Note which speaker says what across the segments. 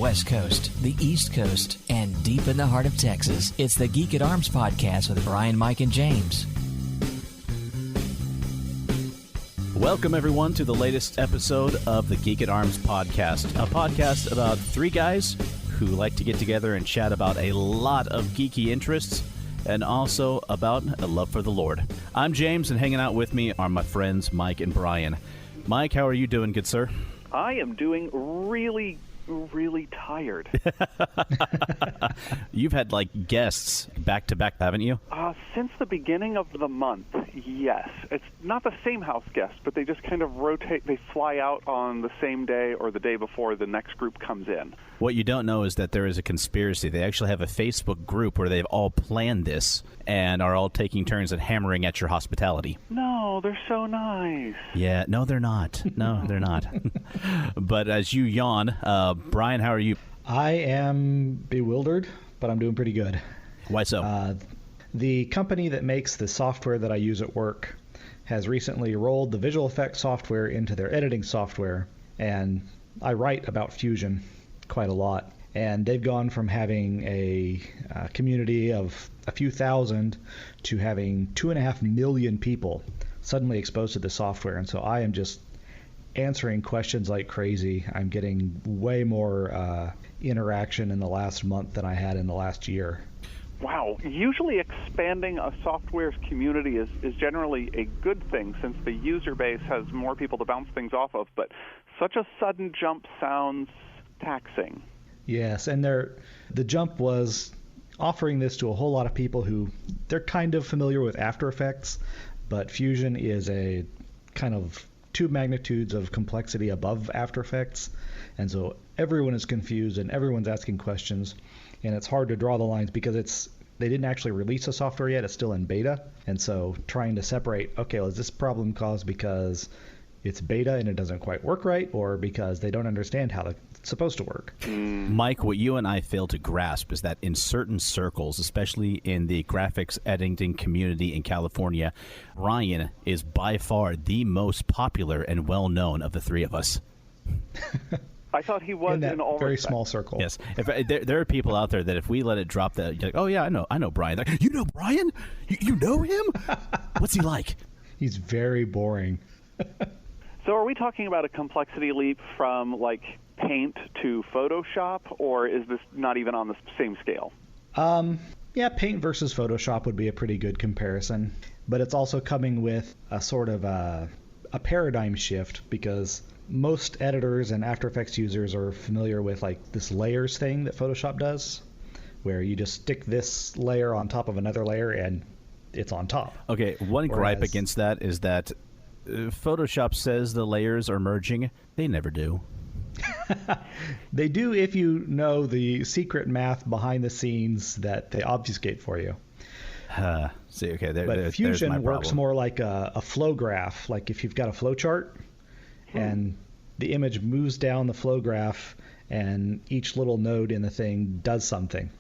Speaker 1: West Coast, the East Coast, and deep in the heart of Texas, it's the Geek at Arms podcast with Bryan, Mike, and James.
Speaker 2: Welcome, everyone, to the latest episode of the Geek at Arms podcast, a podcast about three guys who like to get together and chat about a lot of geeky interests and also about a love for the Lord. I'm James, and hanging out with me are my friends Mike and Bryan. Mike, how are you doing, good sir?
Speaker 3: I am doing really tired.
Speaker 2: You've had, guests back-to-back, haven't you?
Speaker 3: Since the beginning of the month, yes. It's not the same house guests, but they just kind of rotate. They fly out on the same day or the day before the next group comes in.
Speaker 2: What you don't know is that there is a conspiracy. They actually have a Facebook group where they've all planned this and are all taking turns at hammering at your hospitality.
Speaker 3: No, they're so nice.
Speaker 2: Yeah, no, they're not. No, they're not. But as you yawn, Bryan, how are you?
Speaker 4: I am bewildered, but I'm doing pretty good.
Speaker 2: Why so?
Speaker 4: The company that makes the software that I use at work has recently rolled the visual effects software into their editing software, and I write about Fusion quite a lot. And they've gone from having a community of a few thousand to having 2.5 million people suddenly exposed to the software. And so I am just answering questions like crazy. I'm getting way more interaction in the last month than I had in the last year.
Speaker 3: Wow. Usually expanding a software's community is generally a good thing since the user base has more people to bounce things off of, but such a sudden jump sounds taxing.
Speaker 4: Yes, and the jump was offering this to a whole lot of people who they're kind of familiar with After Effects, but Fusion is a kind of 2 magnitudes of complexity above After Effects, and so everyone is confused and everyone's asking questions, and it's hard to draw the lines because they didn't actually release the software yet. It's still in beta, and so trying to separate, okay, well, is this problem caused because it's beta and it doesn't quite work right, or because they don't understand how it's supposed to work?
Speaker 2: Mike, what you and I fail to grasp is that in certain circles, especially in the graphics editing community in California, Bryan is by far the most popular and well-known of the three of us.
Speaker 3: I thought he was in all
Speaker 4: very
Speaker 3: respects.
Speaker 4: small circle.
Speaker 2: Yes, there are people out there that if we let it drop, that you're like, oh yeah, I know Bryan. Like, you know Bryan? You know him? What's he like?
Speaker 4: He's very boring.
Speaker 3: So are we talking about a complexity leap from Paint to Photoshop, or is this not even on the same scale?
Speaker 4: Yeah, Paint versus Photoshop would be a pretty good comparison, but it's also coming with a sort of a paradigm shift because most editors and After Effects users are familiar with this layers thing that Photoshop does, where you just stick this layer on top of another layer and it's on top.
Speaker 2: Okay, one gripe against that is that Photoshop says the layers are merging. They never do.
Speaker 4: They do if you know the secret math behind the scenes that they obfuscate for you.
Speaker 2: See, okay,
Speaker 4: but Fusion works more like a flow graph. Like if you've got a flow chart and the image moves down the flow graph and each little node in the thing does something.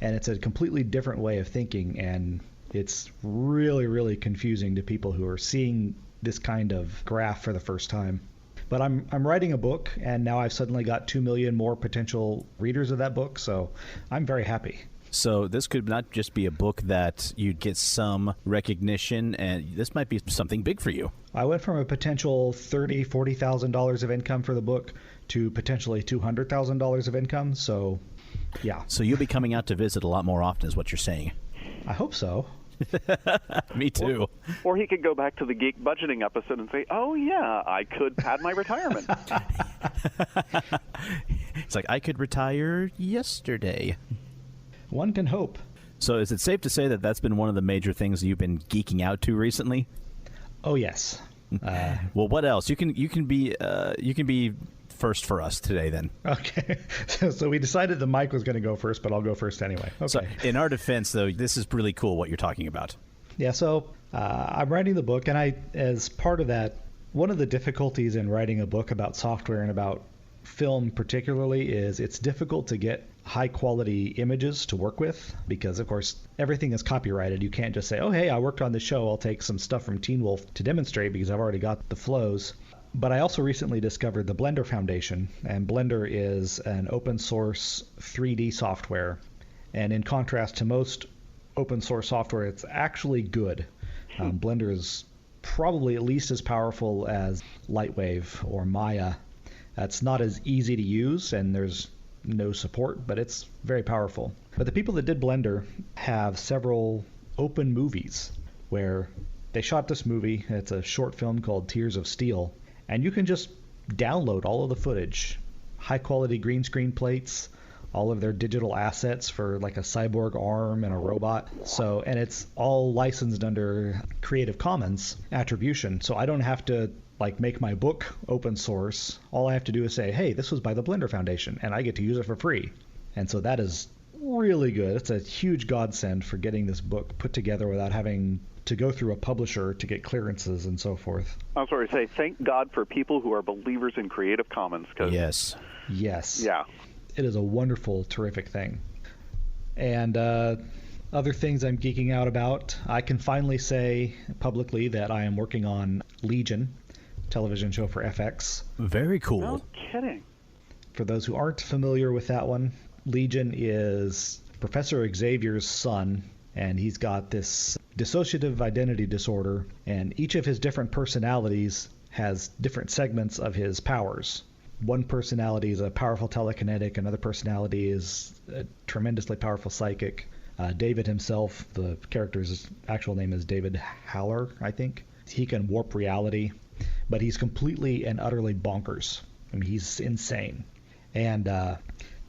Speaker 4: And it's a completely different way of thinking, and it's really, really confusing to people who are seeing this kind of graph for the first time. But I'm writing a book, and now I've suddenly got 2 million more potential readers of that book, so I'm very happy.
Speaker 2: So this could not just be a book that you'd get some recognition, and this might be something big for you.
Speaker 4: I went from a potential $30,000, $40,000 of income for the book to potentially $200,000 of income, so yeah.
Speaker 2: So you'll be coming out to visit a lot more often is what you're saying.
Speaker 4: I hope so.
Speaker 2: Me too.
Speaker 3: Or he could go back to the Geek Budgeting episode and say, oh, yeah, I could pad my retirement.
Speaker 2: It's like, I could retire yesterday.
Speaker 4: One can hope.
Speaker 2: So is it safe to say that that's been one of the major things you've been geeking out to recently?
Speaker 4: Oh, yes.
Speaker 2: Well, what else? You can be first for us today, then.
Speaker 4: Okay. So we decided the mic was going to go first, but I'll go first anyway. Okay.
Speaker 2: So in our defense, though, this is really cool what you're talking about.
Speaker 4: Yeah, so I'm writing the book, and as part of that, one of the difficulties in writing a book about software and about film particularly is it's difficult to get high quality images to work with because, of course, everything is copyrighted. You can't just say, oh, hey, I worked on this show. I'll take some stuff from Teen Wolf to demonstrate because I've already got the flows. But I also recently discovered the Blender Foundation, and Blender is an open source 3D software. And in contrast to most open source software, it's actually good. Blender is probably at least as powerful as Lightwave or Maya. It's not as easy to use, and there's no support, but it's very powerful. But the people that did Blender have several open movies where they shot this movie. It's a short film called Tears of Steel, and you can just download all of the footage, high quality green screen plates, all of their digital assets for like a cyborg arm and a robot. And it's all licensed under Creative Commons attribution. So I don't have to like make my book open source. All I have to do is say, hey, this was by the Blender Foundation, and I get to use it for free. And so that is really good. It's a huge godsend for getting this book put together without having to go through a publisher to get clearances and so forth.
Speaker 3: I'm sorry to say, thank God for people who are believers in Creative Commons.
Speaker 2: Yes.
Speaker 3: Yeah.
Speaker 4: It is a wonderful, terrific thing. And other things I'm geeking out about, I can finally say publicly that I am working on Legion, television show for FX.
Speaker 2: Very cool.
Speaker 3: No kidding.
Speaker 4: For those who aren't familiar with that one, Legion is Professor Xavier's son, and he's got this dissociative identity disorder, and each of his different personalities has different segments of his powers. One personality is a powerful telekinetic, another personality is a tremendously powerful psychic. David himself, the character's actual name is David Haller, I think. He can warp reality, but he's completely and utterly bonkers. I mean, he's insane. And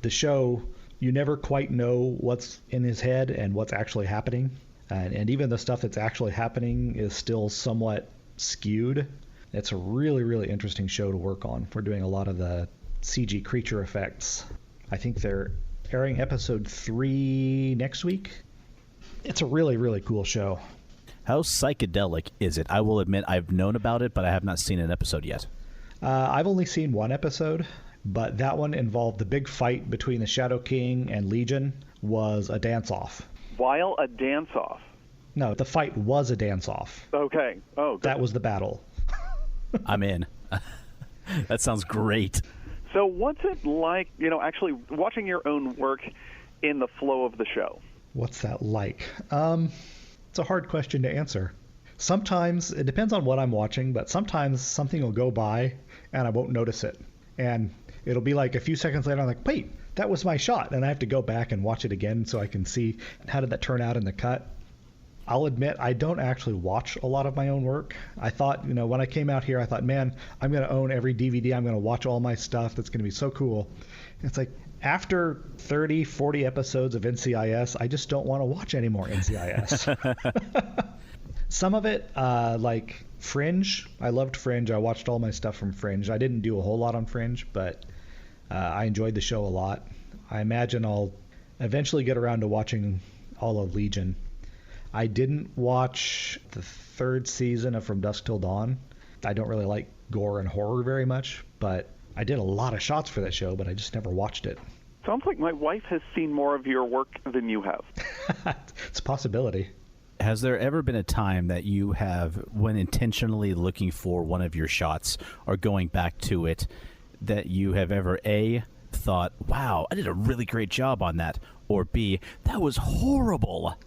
Speaker 4: the show, you never quite know what's in his head and what's actually happening. And even the stuff that's actually happening is still somewhat skewed. It's a really, really interesting show to work on. We're doing a lot of the CG creature effects. I think they're airing episode 3 next week. It's a really, really cool show.
Speaker 2: How psychedelic is it? I will admit I've known about it, but I have not seen an episode yet.
Speaker 4: I've only seen one episode, but that one involved the big fight between the Shadow King and Legion was a dance-off.
Speaker 3: While a dance-off?
Speaker 4: No, the fight was a dance-off.
Speaker 3: Okay. Oh, good.
Speaker 4: That was the battle.
Speaker 2: I'm in. That sounds great.
Speaker 3: So what's it like, actually watching your own work in the flow of the show?
Speaker 4: What's that like? It's a hard question to answer. Sometimes, it depends on what I'm watching, but sometimes something will go by and I won't notice it. And it'll be like a few seconds later, I'm like, wait, that was my shot. And I have to go back and watch it again so I can see how did that turn out in the cut. I'll admit I don't actually watch a lot of my own work. I thought, when I came out here, I thought, man, I'm going to own every DVD. I'm going to watch all my stuff. That's going to be so cool. And it's like, after 30, 40 episodes of NCIS, I just don't want to watch any more NCIS. Some of it, like Fringe. I loved Fringe. I watched all my stuff from Fringe. I didn't do a whole lot on Fringe, but I enjoyed the show a lot. I imagine I'll eventually get around to watching all of Legion. I didn't watch the 3rd season of From Dusk Till Dawn. I don't really like gore and horror very much, but I did a lot of shots for that show, but I just never watched it.
Speaker 3: Sounds like my wife has seen more of your work than you have.
Speaker 4: It's a possibility.
Speaker 2: Has there ever been a time that you have, when intentionally looking for one of your shots or going back to it, that you have ever A, thought, wow, I did a really great job on that, or B, that was horrible?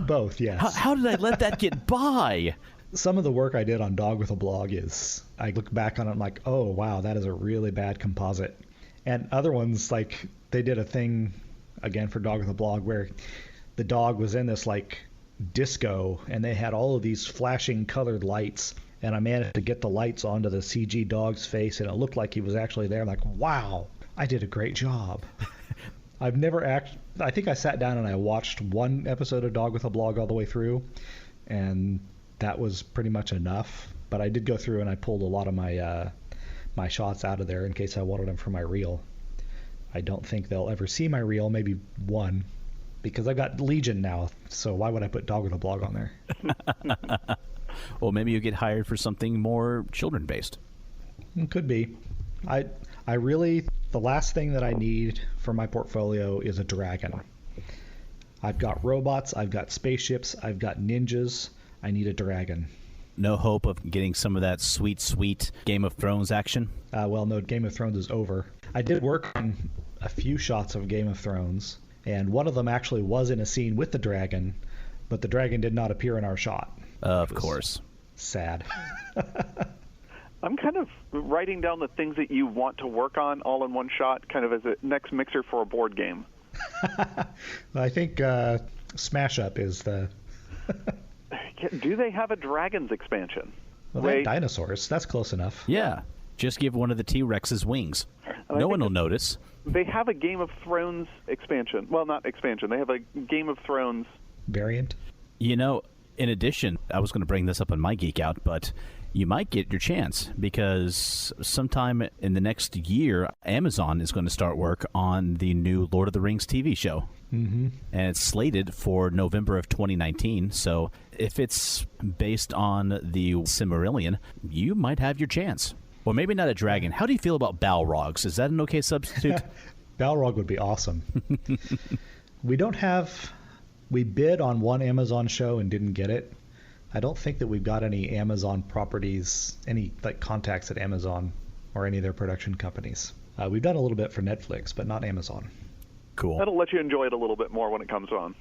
Speaker 4: Both, yes.
Speaker 2: How did I let that get by?
Speaker 4: Some of the work I did on Dog with a Blog is, I look back on it, I'm like, oh, wow, that is a really bad composite. And other ones, like, they did a thing, again, for Dog with a Blog, where the dog was in this, like, disco, and they had all of these flashing colored lights, and I managed to get the lights onto the CG dog's face, and it looked like he was actually there. I'm like, wow, I did a great job. I've never I think I sat down and I watched one episode of Dog with a Blog all the way through, and that was pretty much enough. But I did go through and I pulled a lot of my my shots out of there in case I wanted them for my reel. I don't think they'll ever see my reel, maybe one, because I've got Legion now, so why would I put Dog with a Blog on there?
Speaker 2: Well, maybe you get hired for something more children-based.
Speaker 4: Could be. I really, the last thing that I need for my portfolio is a dragon. I've got robots, I've got spaceships, I've got ninjas. I need a dragon.
Speaker 2: no hope of getting some of that sweet, sweet Game of Thrones action?
Speaker 4: Well, no, Game of Thrones is over. I did work on a few shots of Game of Thrones, and one of them actually was in a scene with the dragon, but the dragon did not appear in our shot.
Speaker 2: Of course.
Speaker 4: Sad.
Speaker 3: I'm kind of writing down the things that you want to work on all in one shot, kind of as a next mixer for a board game.
Speaker 4: I think Smash Up is the...
Speaker 3: Do they have a Dragons expansion?
Speaker 4: Well, they have dinosaurs. That's close enough.
Speaker 2: Yeah. Just give one of the T-Rex's wings. No one will notice.
Speaker 3: They have a Game of Thrones expansion. Well, not expansion. They have a Game of Thrones
Speaker 4: variant.
Speaker 2: You know, in addition, I was going to bring this up on my Geek Out, but you might get your chance because sometime in the next year, Amazon is going to start work on the new Lord of the Rings TV show.
Speaker 4: Mm-hmm.
Speaker 2: And it's slated for November of 2019. So if it's based on the Silmarillion, you might have your chance. Or maybe not a dragon. How do you feel about Balrogs? Is that an okay substitute?
Speaker 4: Balrog would be awesome. We bid on one Amazon show and didn't get it. I don't think that we've got any Amazon properties, any like contacts at Amazon or any of their production companies. We've done a little bit for Netflix, but not Amazon.
Speaker 2: Cool.
Speaker 3: That'll let you enjoy it a little bit more when it comes on.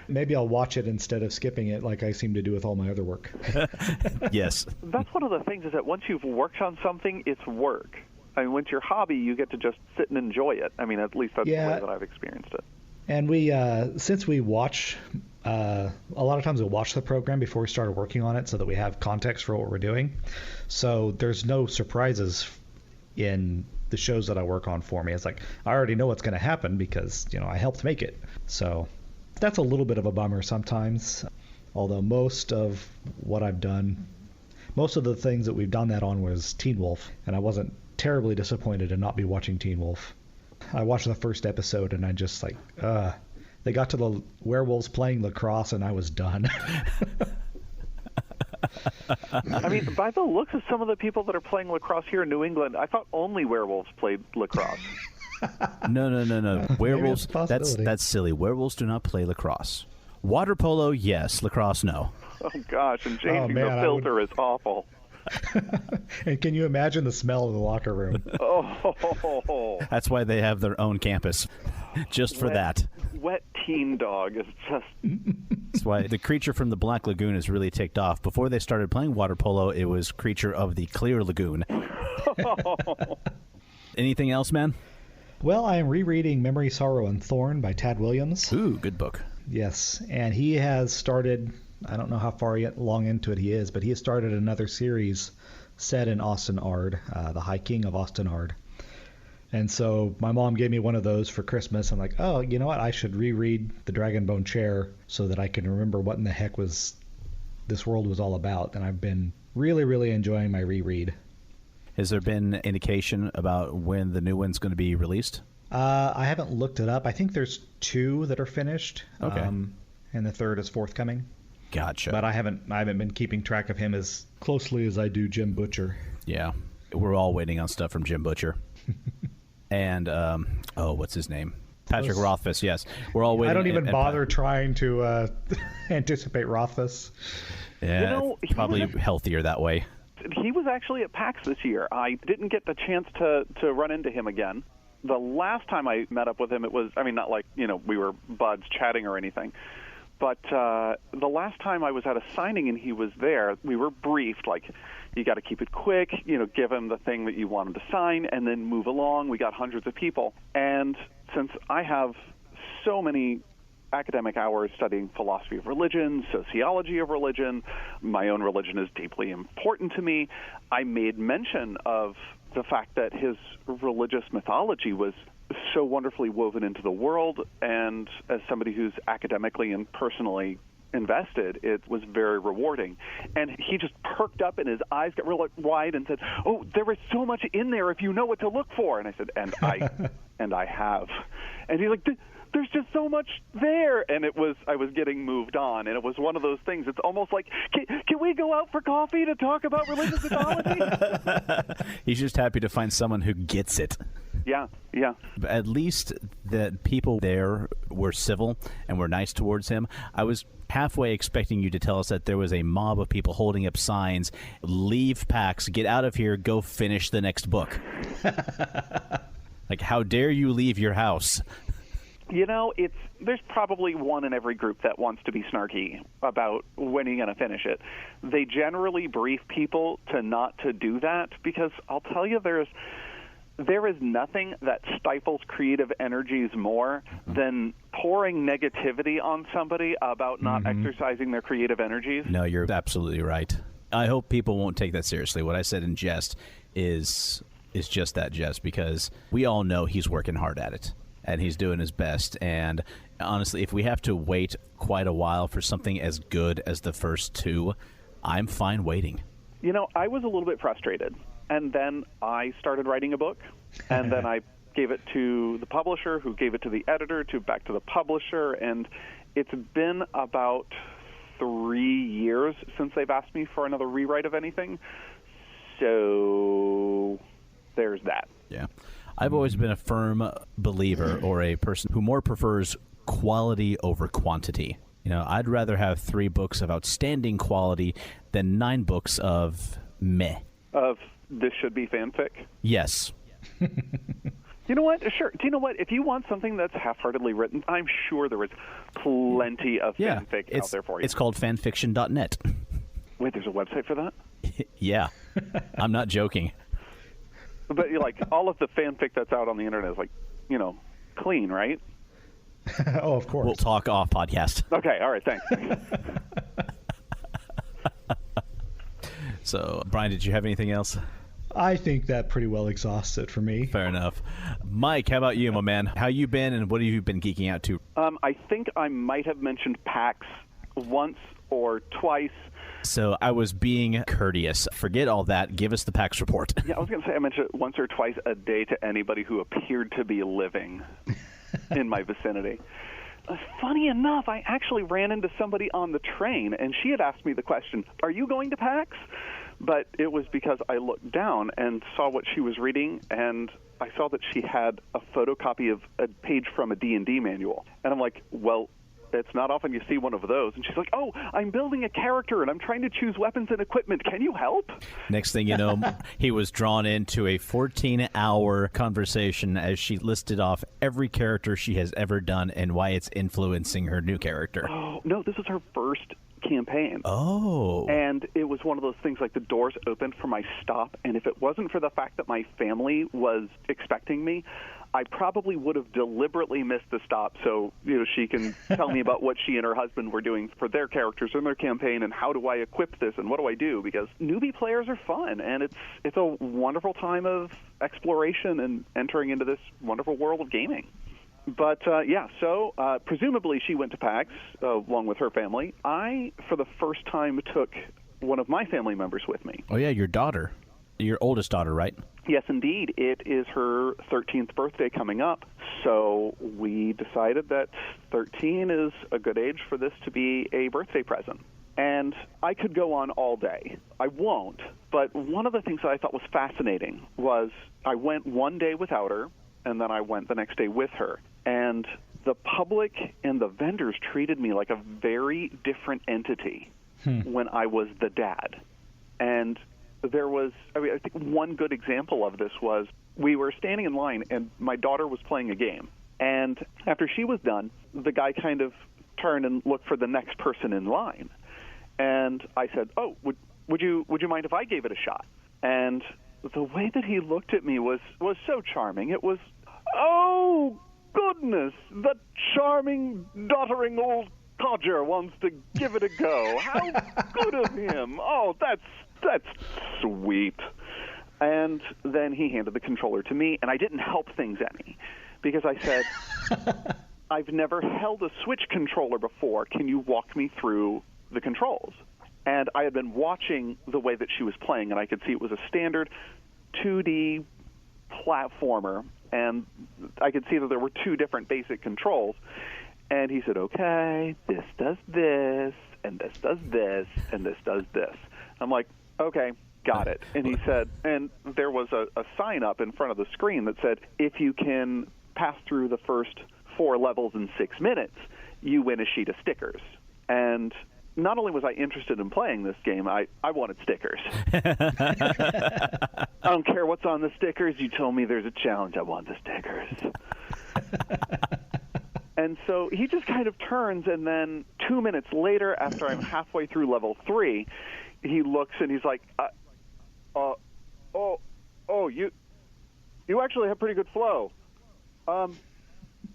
Speaker 4: Maybe I'll watch it instead of skipping it like I seem to do with all my other work.
Speaker 2: Yes.
Speaker 3: That's one of the things is that once you've worked on something, it's work. I mean, once your hobby, you get to just sit and enjoy it. I mean, at least that's the way that I've experienced it.
Speaker 4: And we, since we watch, a lot of times we'll watch the program before we started working on it so that we have context for what we're doing. So there's no surprises in the shows that I work on for me. It's like, I already know what's going to happen because, I helped make it. So that's a little bit of a bummer sometimes. Although most of what I've done, most of the things that we've done that on was Teen Wolf, and I wasn't terribly disappointed to not be watching Teen Wolf. I watched the first episode and I just they got to the werewolves playing lacrosse and I was done.
Speaker 3: I mean, by the looks of some of the people that are playing lacrosse here in New England, I thought only werewolves played lacrosse.
Speaker 2: No. Werewolves, that's silly. Werewolves do not play lacrosse. Water polo, yes. Lacrosse, no.
Speaker 3: Oh, gosh, and changing the filter is awful.
Speaker 4: And can you imagine the smell of the locker room?
Speaker 3: Oh.
Speaker 2: That's why they have their own campus, just for that.
Speaker 3: Wet teen dog is just...
Speaker 2: That's why the creature from the Black Lagoon is really ticked off. Before they started playing water polo, it was creature of the Clear Lagoon. Anything else, man?
Speaker 4: Well, I am rereading Memory, Sorrow, and Thorn by Tad Williams.
Speaker 2: Ooh, good book.
Speaker 4: Yes, and he has started... I don't know how far long into it he is, but he has started another series set in Osten-Ard, the High King of Osten-Ard. And so my mom gave me one of those for Christmas. I'm like, oh, you know what? I should reread The Dragonbone Chair so that I can remember what in the heck this world was all about. And I've been really, really enjoying my reread.
Speaker 2: Has there been indication about when the new one's going to be released?
Speaker 4: I haven't looked it up. I think there's 2 that are finished.
Speaker 2: Okay.
Speaker 4: And the 3rd is forthcoming.
Speaker 2: Gotcha.
Speaker 4: But I haven't been keeping track of him as closely as I do Jim Butcher.
Speaker 2: Yeah. We're all waiting on stuff from Jim Butcher. And, what's his name? Patrick Rothfuss, yes. We're all waiting.
Speaker 4: I don't even bother trying to anticipate Rothfuss.
Speaker 2: Yeah, it's probably healthier that way.
Speaker 3: He was actually at PAX this year. I didn't get the chance to run into him again. The last time I met up with him, it was, not like, we were buds chatting or anything. But the last time I was at a signing and he was there, we were briefed, like, you got to keep it quick, give him the thing that you want him to sign, and then move along. We got hundreds of people. And since I have so many academic hours studying philosophy of religion, sociology of religion, my own religion is deeply important to me, I made mention of the fact that his religious mythology was so wonderfully woven into the world, and as somebody who's academically and personally invested, it was very rewarding. And he just perked up and his eyes got real wide and said, oh, there is so much in there if you know what to look for. And I said, and I have. And he's like, there's just so much there. And I was getting moved on, and it was one of those things. It's almost like, can we go out for coffee to talk about religious mythology?
Speaker 2: He's just happy to find someone who gets it.
Speaker 3: Yeah, yeah.
Speaker 2: At least the people there were civil and were nice towards him. I was halfway expecting you to tell us that there was a mob of people holding up signs, leave PAX, get out of here, go finish the next book. Like, how dare you leave your house?
Speaker 3: You know, there's probably one in every group that wants to be snarky about when you're going to finish it. They generally brief people to not to do that because I'll tell you there is nothing that stifles creative energies more than pouring negativity on somebody about not exercising their creative energies.
Speaker 2: No, you're absolutely right. I hope people won't take that seriously. What I said in jest is just that, jest, because we all know he's working hard at it. And he's doing his best. And honestly, if we have to wait quite a while for something as good as the first two, I'm fine waiting.
Speaker 3: You know, I was a little bit frustrated. And then I started writing a book. And then I gave it to the publisher, who gave it to the editor, back to the publisher. And it's been about 3 years since they've asked me for another rewrite of anything. So there's that.
Speaker 2: Yeah. I've always been a firm believer, or a person who more prefers quality over quantity. You know, I'd rather have 3 books of outstanding quality than 9 books of meh.
Speaker 3: Of this should be fanfic?
Speaker 2: Yes.
Speaker 3: You know what? Sure. Do you know what? If you want something that's half-heartedly written, I'm sure there is plenty of fanfic out there for you.
Speaker 2: It's called fanfiction.net.
Speaker 3: Wait, there's a website for that?
Speaker 2: Yeah. I'm not joking.
Speaker 3: But like all of the fanfic that's out on the internet is like, you know, clean, right?
Speaker 4: Oh, of course.
Speaker 2: We'll talk off podcast.
Speaker 3: Okay, all right, thanks.
Speaker 2: So, Brian, did you have anything else?
Speaker 4: I think that pretty well exhausts it for me.
Speaker 2: Fair enough. Mike, how about you, my man? How you been, and what have you been geeking out to?
Speaker 3: I think I might have mentioned PAX once or twice.
Speaker 2: So I was being courteous. Forget all that. Give us the PAX report.
Speaker 3: Yeah, I was going to say I mentioned it once or twice a day to anybody who appeared to be living in my vicinity. Funny enough, I actually ran into somebody on the train, and she had asked me the question, "Are you going to PAX?" But it was because I looked down and saw what she was reading, and I saw that she had a photocopy of a page from a D&D manual. And I'm like, well, it's not often you see one of those. And she's like, oh, I'm building a character, and I'm trying to choose weapons and equipment. Can you help?
Speaker 2: Next thing you know, he was drawn into a 14-hour conversation as she listed off every character she has ever done and why it's influencing her new character.
Speaker 3: Oh, no, this is her first campaign.
Speaker 2: Oh.
Speaker 3: And it was one of those things like the doors opened for my stop, and if it wasn't for the fact that my family was expecting me, I probably would have deliberately missed the stop so she can tell me about what she and her husband were doing for their characters in their campaign and how do I equip this and what do I do, because newbie players are fun and it's a wonderful time of exploration and entering into this wonderful world of gaming. But, so presumably she went to PAX along with her family. I, for the first time, took one of my family members with me.
Speaker 2: Oh, yeah, your daughter. Your oldest daughter, right?
Speaker 3: Yes, indeed. It is her 13th birthday coming up, so we decided that 13 is a good age for this to be a birthday present. And I could go on all day. I won't, but one of the things that I thought was fascinating was I went one day without her, and then I went the next day with her. And the public and the vendors treated me like a very different entity when I was the dad. And there was, I think one good example of this was we were standing in line and my daughter was playing a game. And after she was done, the guy kind of turned and looked for the next person in line. And I said, oh, would you mind if I gave it a shot? And the way that he looked at me was so charming. It was, oh, goodness, the charming, doddering old codger wants to give it a go. How good of him. Oh, that's sweet. And then he handed the controller to me, and I didn't help things any because I said, I've never held a Switch controller before. Can you walk me through the controls? And I had been watching the way that she was playing, and I could see it was a standard 2D platformer, and I could see that there were 2 different basic controls. And he said, okay, this does this, and this does this, and this does this. I'm like, okay, got it. And he said, and there was a sign up in front of the screen that said, if you can pass through the first 4 levels in 6 minutes, you win a sheet of stickers. And not only was I interested in playing this game, I wanted stickers. I don't care what's on the stickers. You told me there's a challenge. I want the stickers. And so he just kind of turns, and then 2 minutes later, after I'm halfway through level 3, he looks and he's like, you actually have pretty good flow.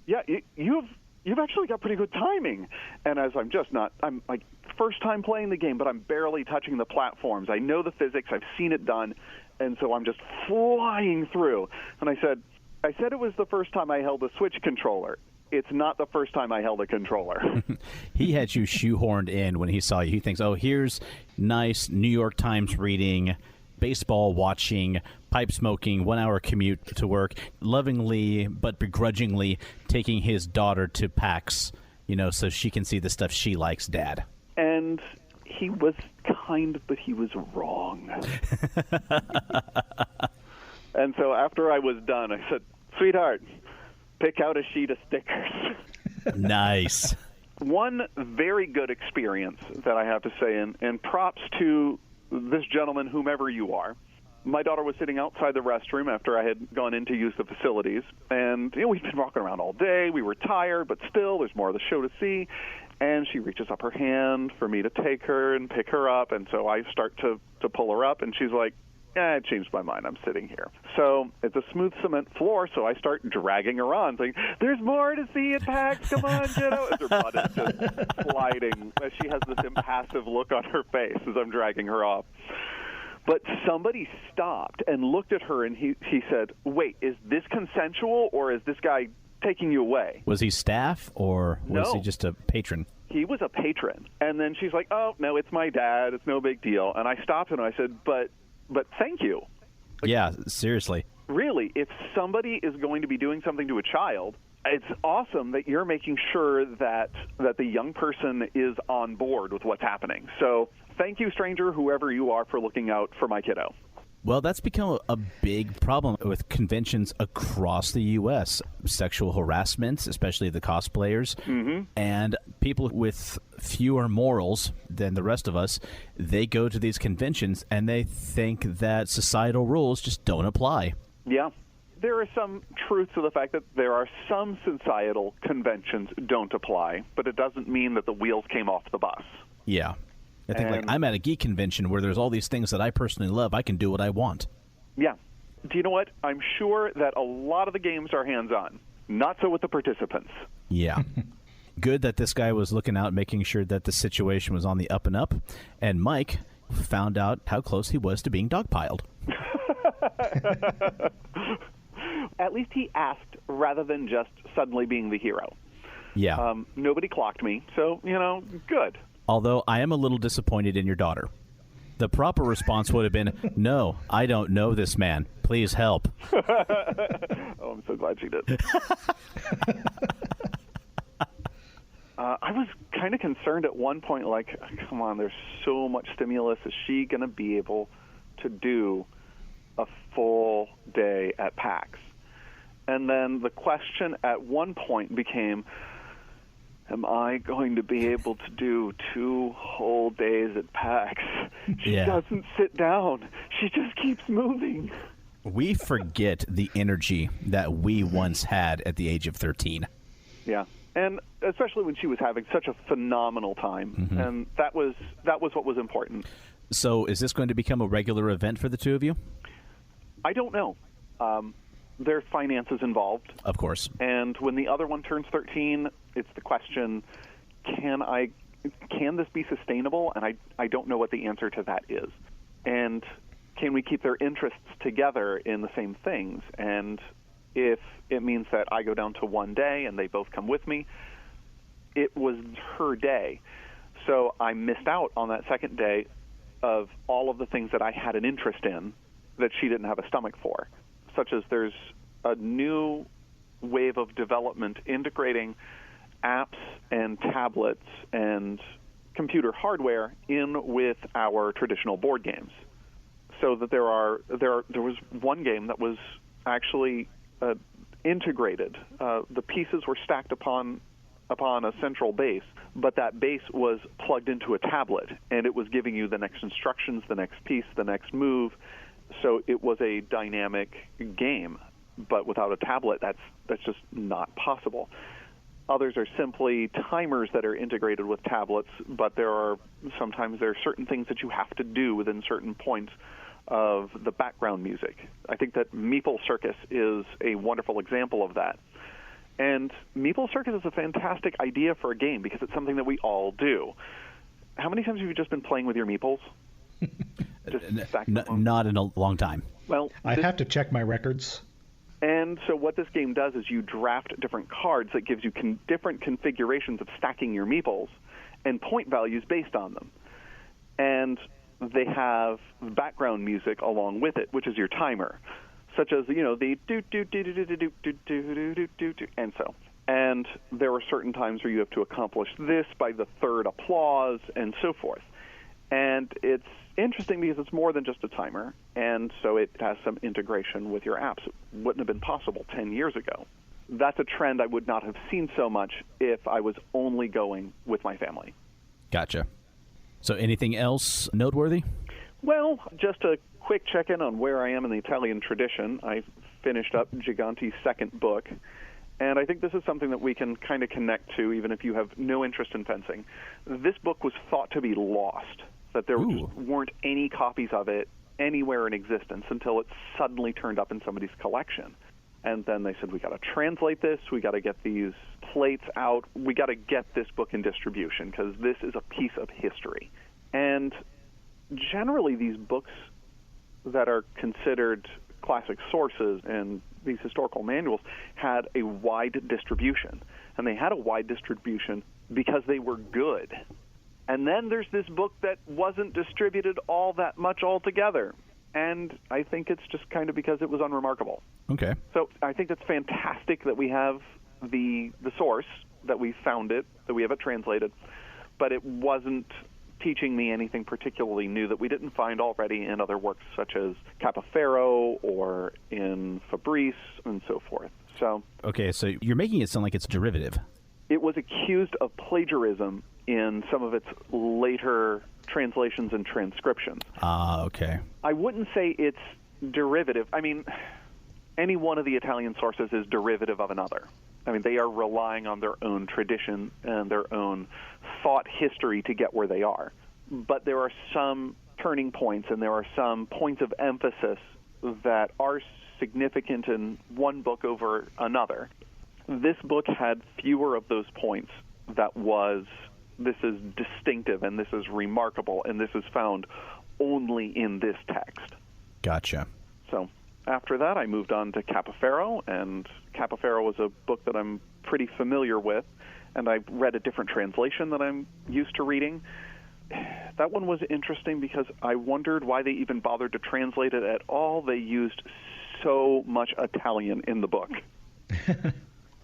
Speaker 3: Yeah, you've actually got pretty good timing. And as I'm like first time playing the game, but I'm barely touching the platforms. I know the physics. I've seen it done. And so I'm just flying through. And I said it was the first time I held a Switch controller. It's not the first time I held a controller.
Speaker 2: He had you shoehorned in when he saw you. He thinks, oh, here's nice New York Times reading, baseball watching, pipe smoking, 1 hour commute to work, lovingly but begrudgingly taking his daughter to PAX, so she can see the stuff she likes, Dad.
Speaker 3: And he was kind, but he was wrong. And so after I was done, I said, sweetheart, pick out a sheet of stickers.
Speaker 2: Nice.
Speaker 3: One very good experience that I have to say, and props to this gentleman, whomever you are. My daughter was sitting outside the restroom after I had gone in to use the facilities, and we've been walking around all day. We were tired, but still, there's more of the show to see. And she reaches up her hand for me to take her and pick her up, and so I start to pull her up, and she's like, I changed my mind. I'm sitting here. So it's a smooth cement floor, so I start dragging her on, saying, there's more to see at PAX. Come on, Jenna. As her butt is just sliding, as she has this impassive look on her face as I'm dragging her off. But somebody stopped and looked at her, and he said, wait, is this consensual, or is this guy taking you away?
Speaker 2: Was he staff, or was
Speaker 3: No.
Speaker 2: he just a patron?
Speaker 3: He was a patron. And then she's like, oh, no, it's my dad. It's no big deal. And I stopped him, and I said, but thank you.
Speaker 2: Yeah, seriously.
Speaker 3: Really, if somebody is going to be doing something to a child, it's awesome that you're making sure that the young person is on board with what's happening. So thank you, stranger, whoever you are, for looking out for my kiddo.
Speaker 2: Well, that's become a big problem with conventions across the U.S. Sexual harassment, especially the cosplayers, and people with fewer morals than the rest of us, they go to these conventions and they think that societal rules just don't apply.
Speaker 3: Yeah. There is some truth to the fact that there are some societal conventions don't apply, but it doesn't mean that the wheels came off the bus.
Speaker 2: Yeah. I think, I'm at a geek convention where there's all these things that I personally love. I can do what I want.
Speaker 3: Yeah. Do you know what? I'm sure that a lot of the games are hands-on. Not so with the participants.
Speaker 2: Yeah. Good that this guy was looking out, making sure that the situation was on the up and up. And Mike found out how close he was to being dogpiled.
Speaker 3: At least he asked rather than just suddenly being the hero.
Speaker 2: Yeah.
Speaker 3: Nobody clocked me, so, good.
Speaker 2: Although I am a little disappointed in your daughter. The proper response would have been, no, I don't know this man. Please help.
Speaker 3: Oh, I'm so glad she did. I was kind of concerned at one point, like, come on, there's so much stimulus. Is she going to be able to do a full day at PAX? And then the question at one point became, am I going to be able to do 2 whole days at PAX? She doesn't sit down. She just keeps moving.
Speaker 2: We forget the energy that we once had at the age of 13.
Speaker 3: Yeah, and especially when she was having such a phenomenal time, and that was what was important.
Speaker 2: So is this going to become a regular event for the two of you?
Speaker 3: I don't know. There's finances involved.
Speaker 2: Of course.
Speaker 3: And when the other one turns 13, it's the question, can this be sustainable? And I don't know what the answer to that is. And can we keep their interests together in the same things? And if it means that I go down to one day and they both come with me, it was her day. So I missed out on that second day of all of the things that I had an interest in that she didn't have a stomach for, such as there's a new wave of development integrating apps and tablets and computer hardware in with our traditional board games. so that there was one game that was actually integrated. The pieces were stacked upon a central base, but that base was plugged into a tablet, and it was giving you the next instructions, the next piece, the next move. So it was a dynamic game, but without a tablet, that's just not possible. Others are simply timers that are integrated with tablets, but sometimes there are certain things that you have to do within certain points of the background music. I think that Meeple Circus is a wonderful example of that. And Meeple Circus is a fantastic idea for a game because it's something that we all do. How many times have you just been playing with your meeples?
Speaker 2: Not in a long time.
Speaker 4: Well, I have to check my records.
Speaker 3: And so what this game does is you draft different cards that gives you different configurations of stacking your meeples and point values based on them. And they have background music along with it, which is your timer, such as, the do do do do do do do do do do do do, and so. And there are certain times where you have to accomplish this by the third applause and so forth. And it's interesting because it's more than just a timer, and so it has some integration with your apps. It wouldn't have been possible 10 years ago. That's a trend I would not have seen so much if I was only going with my family.
Speaker 2: Gotcha. So anything else noteworthy?
Speaker 3: Well, just a quick check-in on where I am in the Italian tradition. I finished up Giganti's second book, and I think this is something that we can kind of connect to even if you have no interest in fencing. This book was thought to be lost, that there weren't any copies of it anywhere in existence until it suddenly turned up in somebody's collection. And then they said, we got to translate this, we got to get these plates out, we got to get this book in distribution because this is a piece of history. And generally these books that are considered classic sources and these historical manuals had a wide distribution. And they had a wide distribution because they were good. And then there's this book that wasn't distributed all that much altogether. And I think it's just kind of because it was unremarkable.
Speaker 2: Okay.
Speaker 3: So I think it's fantastic that we have the source, that we found it, that we have it translated, but it wasn't teaching me anything particularly new that we didn't find already in other works such as Capoferro or in Fabrice and so forth. So
Speaker 2: okay, so you're making it sound like it's derivative.
Speaker 3: It was accused of plagiarism in some of its later translations and transcriptions.
Speaker 2: Okay.
Speaker 3: I wouldn't say it's derivative. I mean, any one of the Italian sources is derivative of another. I mean, they are relying on their own tradition and their own thought history to get where they are. But there are some turning points and there are some points of emphasis that are significant in one book over another. This book had fewer of those points that was, this is distinctive and this is remarkable and this is found only in this text.
Speaker 2: Gotcha.
Speaker 3: So after that, I moved on to Capoferro, and Capoferro was a book that I'm pretty familiar with, and I read a different translation that I'm used to reading. That one was interesting because I wondered why they even bothered to translate it at all. They used so much Italian in the book.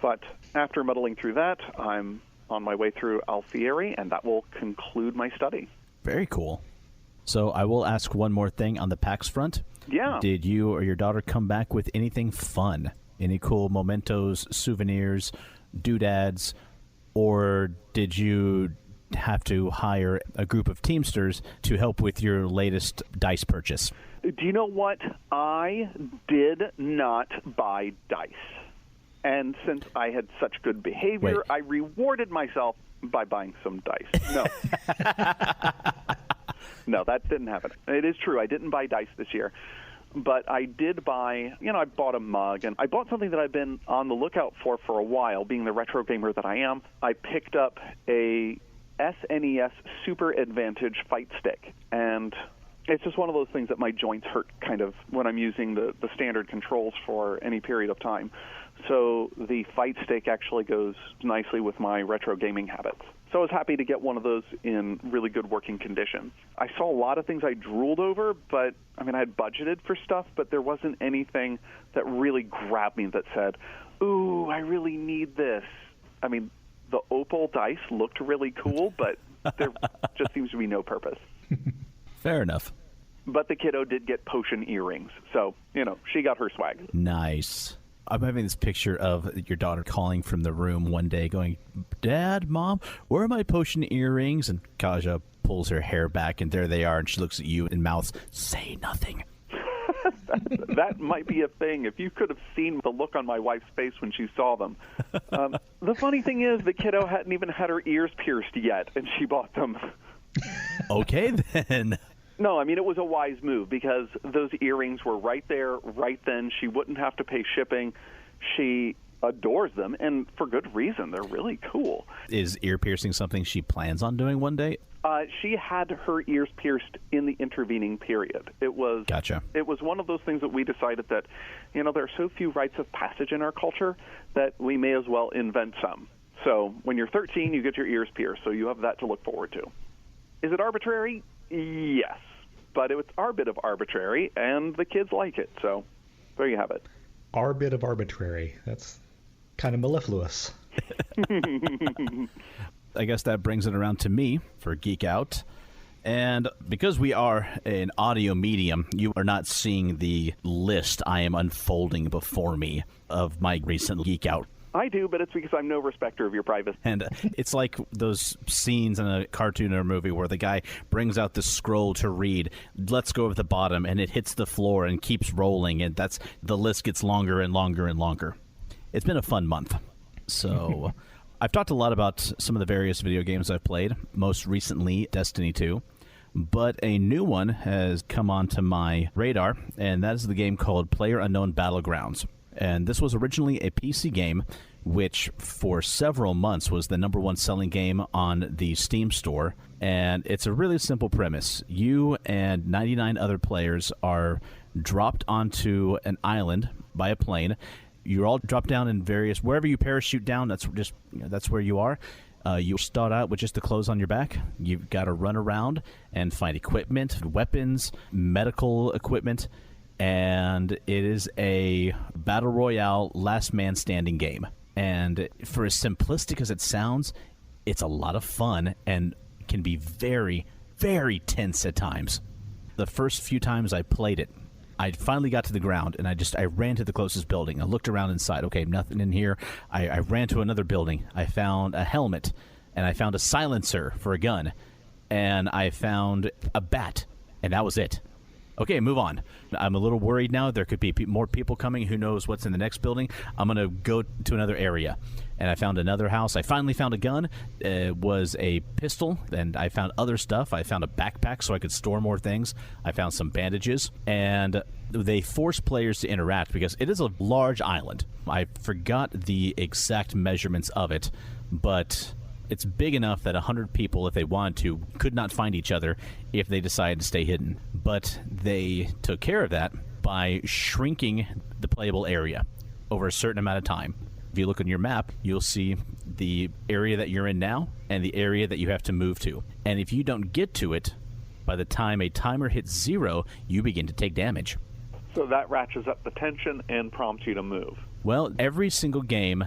Speaker 3: But after muddling through that, I'm on my way through Alfieri, and that will conclude my study.
Speaker 2: Very cool. So I will ask one more thing on the PAX front.
Speaker 3: Yeah.
Speaker 2: Did you or your daughter come back with anything fun? Any cool mementos, souvenirs, doodads, or did you have to hire a group of Teamsters to help with your latest dice purchase?
Speaker 3: Do you know what? I did not buy dice. And since I had such good behavior, I rewarded myself by buying some dice. No. No, that didn't happen. It is true. I didn't buy dice this year. But I did buy, I bought a mug, and I bought something that I've been on the lookout for a while, being the retro gamer that I am. I picked up a SNES Super Advantage fight stick, and it's just one of those things that my joints hurt kind of when I'm using the standard controls for any period of time. So the fight stick actually goes nicely with my retro gaming habits. So I was happy to get one of those in really good working condition. I saw a lot of things I drooled over, but I had budgeted for stuff, but there wasn't anything that really grabbed me that said, ooh, I really need this. The opal dice looked really cool, but there just seems to be no purpose.
Speaker 2: Fair enough.
Speaker 3: But the kiddo did get potion earrings, so, she got her swag.
Speaker 2: Nice. I'm having this picture of your daughter calling from the room one day going, Dad, Mom, where are my potion earrings? And Kaja pulls her hair back, and there they are, and she looks at you and mouths, say nothing.
Speaker 3: That might be a thing. If you could have seen the look on my wife's face when she saw them. The funny thing is, the kiddo hadn't even had her ears pierced yet, and she bought them.
Speaker 2: Okay, then.
Speaker 3: No, I mean, it was a wise move because those earrings were right there, right then. She wouldn't have to pay shipping. She adores them, and for good reason. They're really cool.
Speaker 2: Is ear piercing something she plans on doing one day?
Speaker 3: She had her ears pierced in the intervening period.
Speaker 2: Gotcha.
Speaker 3: It was one of those things that we decided that, there are so few rites of passage in our culture that we may as well invent some. So when you're 13, you get your ears pierced, so you have that to look forward to. Is it arbitrary? Yes. But it's our bit of arbitrary, and the kids like it, so there you have it.
Speaker 4: Our bit of arbitrary. That's kind of mellifluous.
Speaker 2: I guess that brings it around to me for Geek Out. And because we are an audio medium, you are not seeing the list I am unfolding before me of my recent Geek Out.
Speaker 3: I do, but it's because I'm no respecter of your privacy.
Speaker 2: And it's like those scenes in a cartoon or a movie where the guy brings out the scroll to read, lets go of the bottom, and it hits the floor and keeps rolling, and the list gets longer and longer and longer. It's been a fun month. So I've talked a lot about some of the various video games I've played, most recently Destiny 2. But a new one has come onto my radar, and that is the game called PlayerUnknown Battlegrounds. And this was originally a PC game, which for several months was the #1 selling game on the Steam store. And it's a really simple premise. You and 99 other players are dropped onto an island by a plane. You're all dropped down in wherever you parachute down, that's where you are. You start out with just the clothes on your back. You've got to run around and find equipment, weapons, medical equipment. And it is a battle royale last man standing game. And for as simplistic as it sounds, it's a lot of fun and can be very, very tense at times. The first few times I played it, I finally got to the ground, and I ran to the closest building. I looked around inside. Okay, nothing in here. I ran to another building. I found a helmet, and I found a silencer for a gun, and I found a bat, and that was it. Okay, move on. I'm a little worried now. There could be more people coming. Who knows what's in the next building? I'm going to go to another area. And I found another house. I finally found a gun. It was a pistol, and I found other stuff. I found a backpack so I could store more things. I found some bandages. And they force players to interact because it is a large island. I forgot the exact measurements of it, but it's big enough that 100 people, if they wanted to, could not find each other if they decided to stay hidden. But they took care of that by shrinking the playable area over a certain amount of time. If you look on your map, you'll see the area that you're in now and the area that you have to move to. And if you don't get to it, by the time a timer hits 0, you begin to take damage.
Speaker 3: So that ratchets up the tension and prompts you to move.
Speaker 2: Well, every single game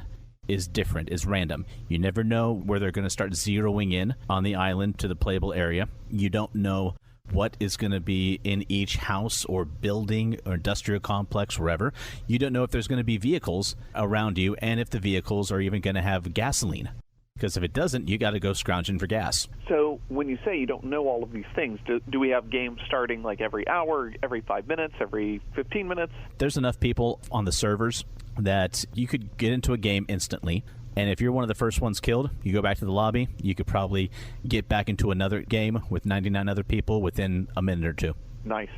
Speaker 2: is different, is random. You never know where they're going to start zeroing in on the island to the playable area. You don't know what is going to be in each house or building or industrial complex, wherever. You don't know if there's going to be vehicles around you and if the vehicles are even going to have gasoline. Because if it doesn't, you got to go scrounging for gas.
Speaker 3: So when you say you don't know all of these things, do we have games starting like every hour, every 5 minutes, every 15 minutes?
Speaker 2: There's enough people on the servers that you could get into a game instantly. And if you're one of the first ones killed, you go back to the lobby. You could probably get back into another game with 99 other people within a minute or two.
Speaker 3: Nice.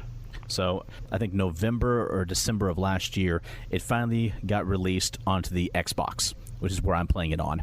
Speaker 2: So I think November or December of last year, it finally got released onto the Xbox, which is where I'm playing it on.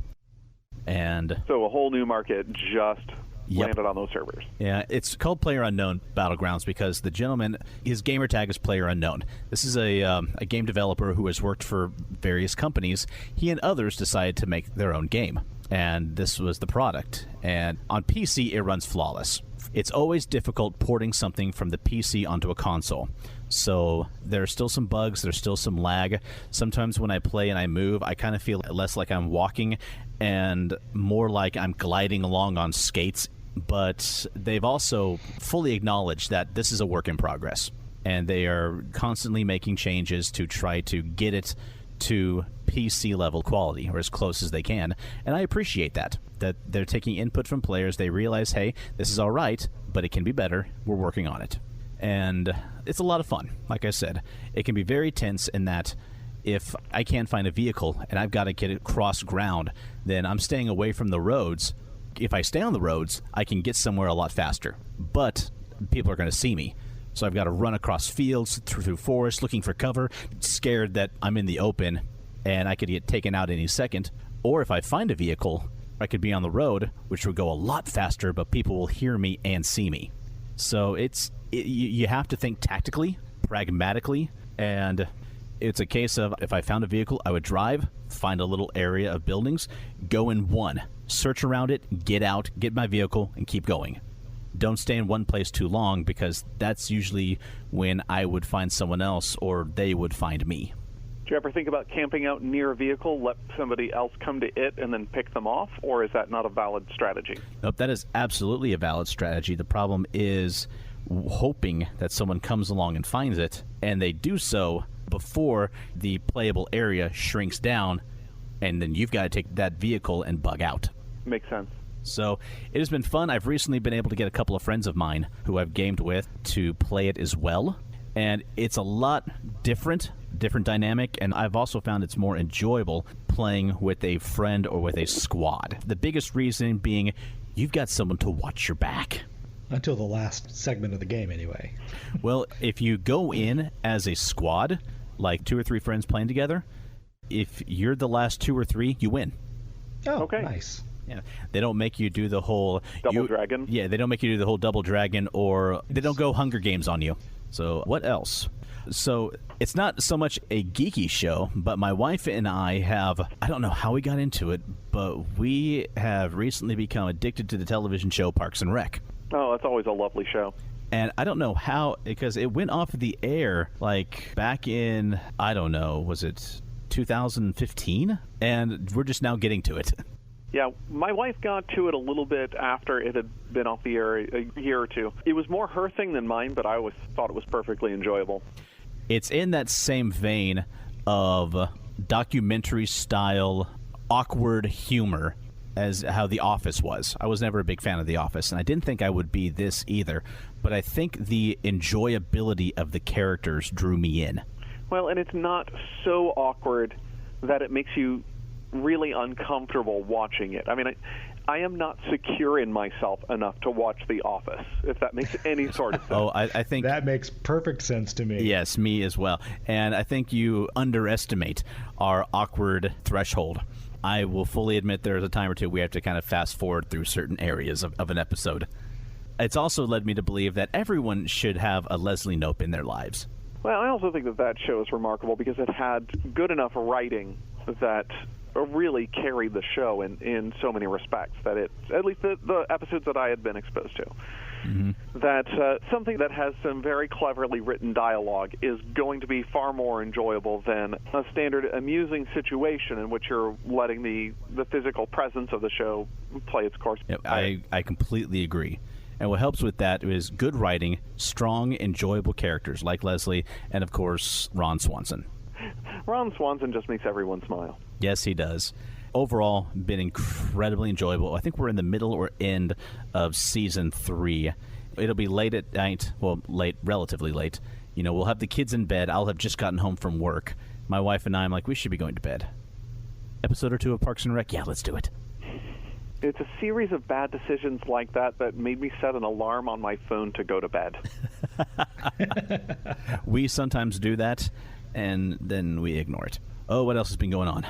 Speaker 2: And
Speaker 3: so a whole new market just landed on those servers.
Speaker 2: Yeah, it's called PlayerUnknown Battlegrounds because the gentleman, his gamer tag is PlayerUnknown. This is a game developer who has worked for various companies. He and others decided to make their own game, and this was the product. And on PC, it runs flawless. It's always difficult porting something from the PC onto a console. So there's still some bugs, there's still some lag. Sometimes when I play and I move, I kind of feel less like I'm walking and more like I'm gliding along on skates but they've also fully acknowledged that this is a work in progress, and they are constantly making changes to try to get it to PC level quality, or as close as they can. And I appreciate that they're taking input from players. They realize, hey, this is all right, but it can be better. We're working on it. And it's a lot of fun. Like I said, it can be very tense in that if I can't find a vehicle and I've got to get across ground, then I'm staying away from the roads. If I stay on the roads, I can get somewhere a lot faster. But people are going to see me. So I've got to run across fields, through forests, looking for cover, scared that I'm in the open and I could get taken out any second. Or if I find a vehicle, I could be on the road, which would go a lot faster, but people will hear me and see me. So you have to think tactically, pragmatically, and it's a case of if I found a vehicle, I would drive, find a little area of buildings, go in one, search around it, get out, get my vehicle, and keep going. Don't stay in one place too long, because that's usually when I would find someone else or they would find me.
Speaker 3: Do you ever think about camping out near a vehicle, let somebody else come to it, and then pick them off, or is that not a valid strategy?
Speaker 2: Nope, that is absolutely a valid strategy. The problem is hoping that someone comes along and finds it, and they do so before the playable area shrinks down, and then you've got to take that vehicle and bug out.
Speaker 3: Makes sense.
Speaker 2: So it has been fun. I've recently been able to get a couple of friends of mine who I've gamed with to play it as well, and it's a lot different dynamic, and I've also found it's more enjoyable playing with a friend or with a squad. The biggest reason being you've got someone to watch your back.
Speaker 4: Until the last segment of the game, anyway.
Speaker 2: Well, if you go in as a squad, like 2 or 3 friends playing together, if you're the last 2 or 3, you win.
Speaker 4: Oh,
Speaker 3: okay.
Speaker 4: Nice.
Speaker 2: Yeah, they don't make you do the whole
Speaker 3: double dragon.
Speaker 2: Yeah, they don't make you do the whole double dragon, or they don't go Hunger Games on you. So what else? So it's not so much a geeky show, but my wife and I don't know how we got into it, but we have recently become addicted to the television show Parks and Rec.
Speaker 3: Oh, that's always a lovely show.
Speaker 2: And I don't know how, because it went off the air like back in, I don't know, was it 2015? And we're just now getting to it.
Speaker 3: Yeah, my wife got to it a little bit after it had been off the air a year or two. It was more her thing than mine, but I always thought it was perfectly enjoyable.
Speaker 2: It's in that same vein of documentary-style awkward humor as how The Office was. I was never a big fan of The Office, and I didn't think I would be this either, but I think the enjoyability of the characters drew me in.
Speaker 3: Well, and it's not so awkward that it makes you really uncomfortable watching it. I mean, I am not secure in myself enough to watch The Office, if that makes any sort of sense.
Speaker 2: Oh, I think
Speaker 4: that makes perfect sense to me.
Speaker 2: Yes, me as well. And I think you underestimate our awkward threshold. I will fully admit there's a time or two we have to kind of fast forward through certain areas of an episode. It's also led me to believe that everyone should have a Leslie Knope in their lives.
Speaker 3: Well, I also think that show is remarkable because it had good enough writing that really carried the show in so many respects, that it, at least the episodes that I had been exposed to, that something that has some very cleverly written dialogue is going to be far more enjoyable than a standard amusing situation in which you're letting the physical presence of the show play its course.
Speaker 2: Yep, I completely agree. And what helps with that is good writing, strong, enjoyable characters like Leslie, and, of course, Ron Swanson.
Speaker 3: Ron Swanson just makes everyone smile.
Speaker 2: Yes, he does. Overall, been incredibly enjoyable. I think we're in the middle or end of Season 3. It'll be late at night. Well, relatively late. You know, we'll have the kids in bed. I'll have just gotten home from work. My wife and I, I'm like, we should be going to bed. Episode or 2 of Parks and Rec? Yeah, let's do it.
Speaker 3: It's a series of bad decisions like that made me set an alarm on my phone to go to bed.
Speaker 2: We sometimes do that, and then we ignore it. Oh, what else has been going on?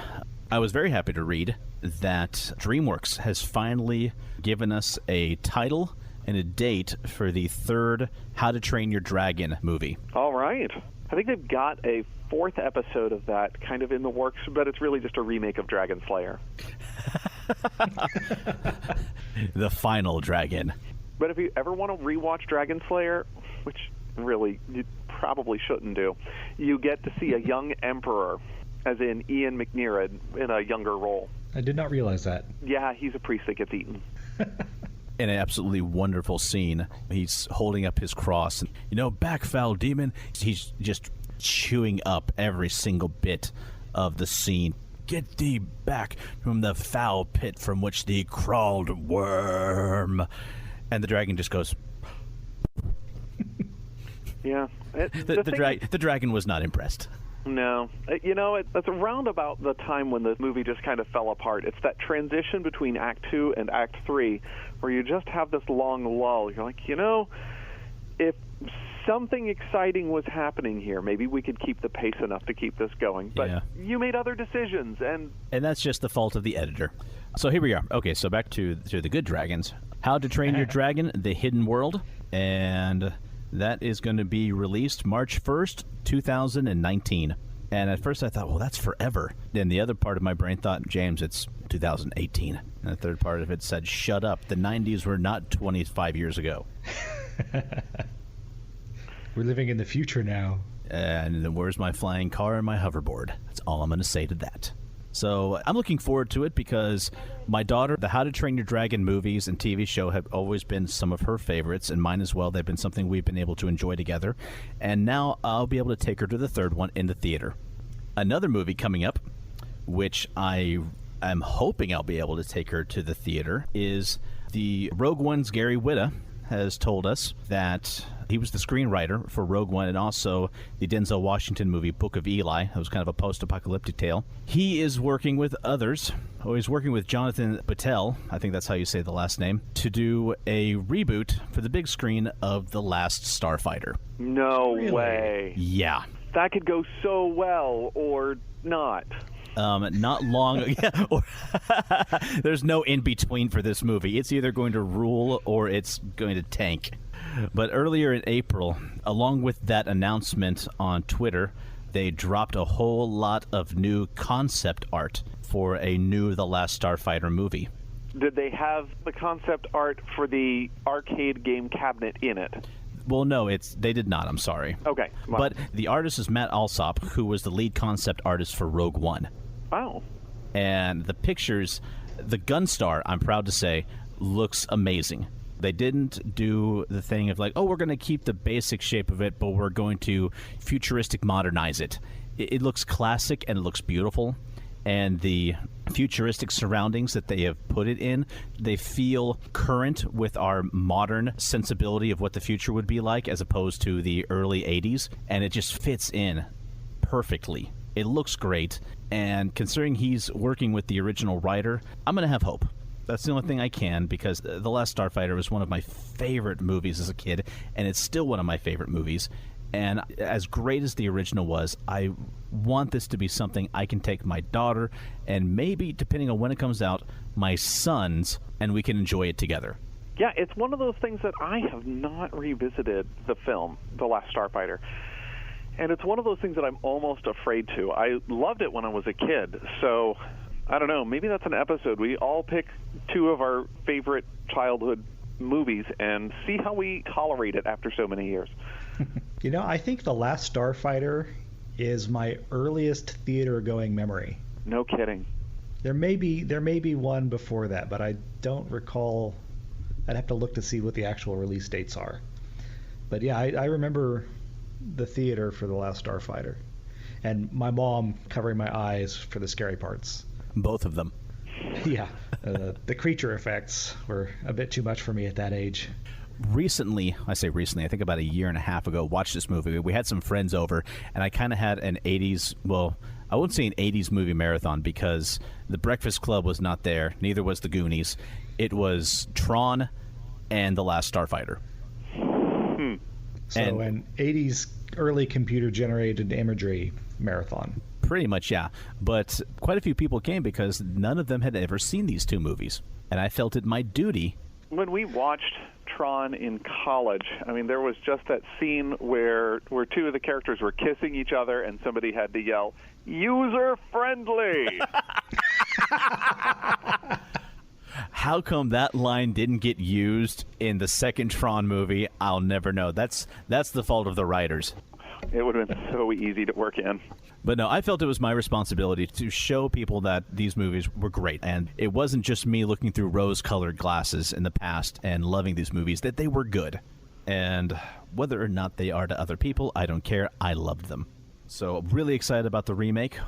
Speaker 2: I was very happy to read that DreamWorks has finally given us a title and a date for the 3rd How to Train Your Dragon movie.
Speaker 3: All right. I think they've got a 4th episode of that kind of in the works, but it's really just a remake of Dragon Slayer.
Speaker 2: The final dragon.
Speaker 3: But if you ever want to rewatch Dragon Slayer, which really you probably shouldn't do, you get to see a young emperor, as in Ian McNear in a younger role.
Speaker 4: I did not realize that.
Speaker 3: Yeah, he's a priest that gets eaten.
Speaker 2: in an absolutely wonderful scene. He's holding up his cross. And, back, foul demon. He's just chewing up every single bit of the scene. Get thee back from the foul pit from which thee crawled, worm. And the dragon just goes...
Speaker 3: Yeah.
Speaker 2: The dragon was not impressed.
Speaker 3: No. It's around about the time when the movie just kind of fell apart. It's that transition between Act 2 and Act 3 where you just have this long lull. You're like, if something exciting was happening here, maybe we could keep the pace enough to keep this going. But you made other decisions. And
Speaker 2: that's just the fault of the editor. So here we are. Okay, so back to the good dragons. How to Train Your Dragon, The Hidden World. And... that is going to be released March 1st, 2019. And at first I thought, well, that's forever. Then the other part of my brain thought, James, it's 2018. And the third part of it said, shut up. The 90s were not 25 years ago.
Speaker 4: We're living in the future now.
Speaker 2: And then where's my flying car and my hoverboard? That's all I'm going to say to that. So I'm looking forward to it because my daughter, the How to Train Your Dragon movies and TV show have always been some of her favorites, and mine as well. They've been something we've been able to enjoy together. And now I'll be able to take her to the third one in the theater. Another movie coming up, which I am hoping I'll be able to take her to the theater, is the Rogue One's Gary Whitta has told us that he was the screenwriter for Rogue One and also the Denzel Washington movie Book of Eli. It was kind of a post-apocalyptic tale. He is working with others. He's working with Jonathan Patel, I think that's how you say the last name, to do a reboot for the big screen of The Last Starfighter.
Speaker 3: No way.
Speaker 2: Yeah.
Speaker 3: That could go so well or not.
Speaker 2: Not long. There's no in-between for this movie. It's either going to rule or it's going to tank. But earlier in April, along with that announcement on Twitter, they dropped a whole lot of new concept art for a new The Last Starfighter movie.
Speaker 3: Did they have the concept art for the arcade game cabinet in it?
Speaker 2: Well, no, they did not. I'm sorry.
Speaker 3: Okay. Wow.
Speaker 2: But the artist is Matt Alsop, who was the lead concept artist for Rogue One.
Speaker 3: Wow.
Speaker 2: And the pictures, the Gunstar, I'm proud to say, looks amazing. They didn't do the thing of like, oh, we're going to keep the basic shape of it, but we're going to futuristic modernize it. It looks classic and it looks beautiful. And the futuristic surroundings that they have put it in, they feel current with our modern sensibility of what the future would be like as opposed to the early 80s. And it just fits in perfectly. It looks great. And considering he's working with the original writer, I'm going to have hope. That's the only thing I can, because The Last Starfighter was one of my favorite movies as a kid, and it's still one of my favorite movies. And as great as the original was, I want this to be something I can take my daughter and maybe, depending on when it comes out, my sons, and we can enjoy it together.
Speaker 3: Yeah, it's one of those things that I have not revisited the film, The Last Starfighter. And it's one of those things that I'm almost afraid to. I loved it when I was a kid, so I don't know. Maybe that's an episode. We all pick two of our favorite childhood movies and see how we tolerate it after so many years.
Speaker 4: I think The Last Starfighter is my earliest theater-going memory.
Speaker 3: No kidding.
Speaker 4: There may be one before that, but I don't recall. I'd have to look to see what the actual release dates are. But yeah, I remember the theater for The Last Starfighter, and my mom covering my eyes for the scary parts.
Speaker 2: Both of them.
Speaker 4: Yeah, the creature effects were a bit too much for me at that age.
Speaker 2: Recently, I think about a year and a half ago, watched this movie. We had some friends over, and I kind of had an 80s, well, I wouldn't say an 80s movie marathon because The Breakfast Club was not there, neither was The Goonies. It was Tron and The Last Starfighter.
Speaker 4: So an 80s early computer-generated imagery marathon.
Speaker 2: Pretty much, yeah. But quite a few people came because none of them had ever seen these two movies, and I felt it my duty. When
Speaker 3: we watched Tron in college, I mean, there was just that scene where two of the characters were kissing each other and somebody had to yell, "User-friendly!"
Speaker 2: How come that line didn't get used in the second Tron movie? I'll never know. That's the fault of the writers.
Speaker 3: it would have been so easy to work in.
Speaker 2: But no, I felt it was my responsibility to show people that these movies were great. And it wasn't just me looking through rose-colored glasses in the past and loving these movies, that they were good. And whether or not they are to other people, I don't care. I loved them. So really excited about the remake.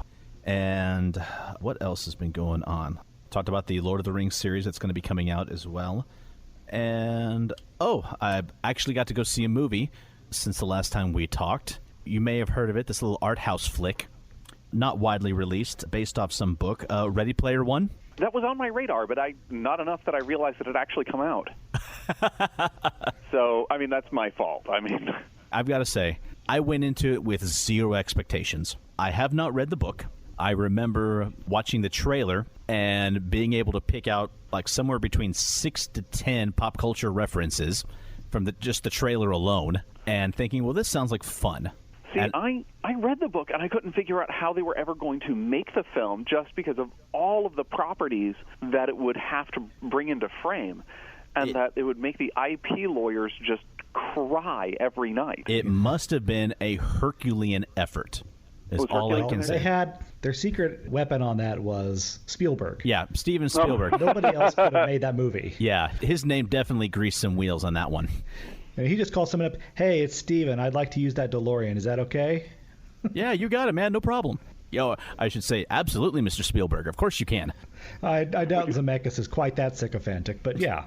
Speaker 2: And what else has been going on? Talked about the Lord of the Rings series that's going to be coming out as well. And, I actually got to go see a movie since the last time we talked. You may have heard of it, this little art house flick, not widely released, based off some book, Ready Player One.
Speaker 3: That was on my radar, but not enough that I realized that it actually come out. So, I mean, that's my fault. I mean,
Speaker 2: I've got to say, I went into it with zero expectations. I have not read the book. I remember watching the trailer and being able to pick out like somewhere between 6 to 10 pop culture references from just the trailer alone, and thinking, well, this sounds like fun.
Speaker 3: See, I read the book, and I couldn't figure out how they were ever going to make the film just because of all of the properties that it would have to bring into frame, and that it would make the IP lawyers just cry every night.
Speaker 2: It must have been a Herculean effort, is all I can say.
Speaker 4: They had their secret weapon on that was Spielberg.
Speaker 2: Yeah, Steven Spielberg.
Speaker 4: Oh. Nobody else could have made that movie.
Speaker 2: Yeah, his name definitely greased some wheels on that one.
Speaker 4: And he just called someone up, hey, it's Steven. I'd like to use that DeLorean. Is that okay?
Speaker 2: Yeah, you got it, man. No problem. Yo, I should say, absolutely, Mr. Spielberg. Of course you can.
Speaker 4: I doubt Zemeckis is quite that sycophantic, but yeah.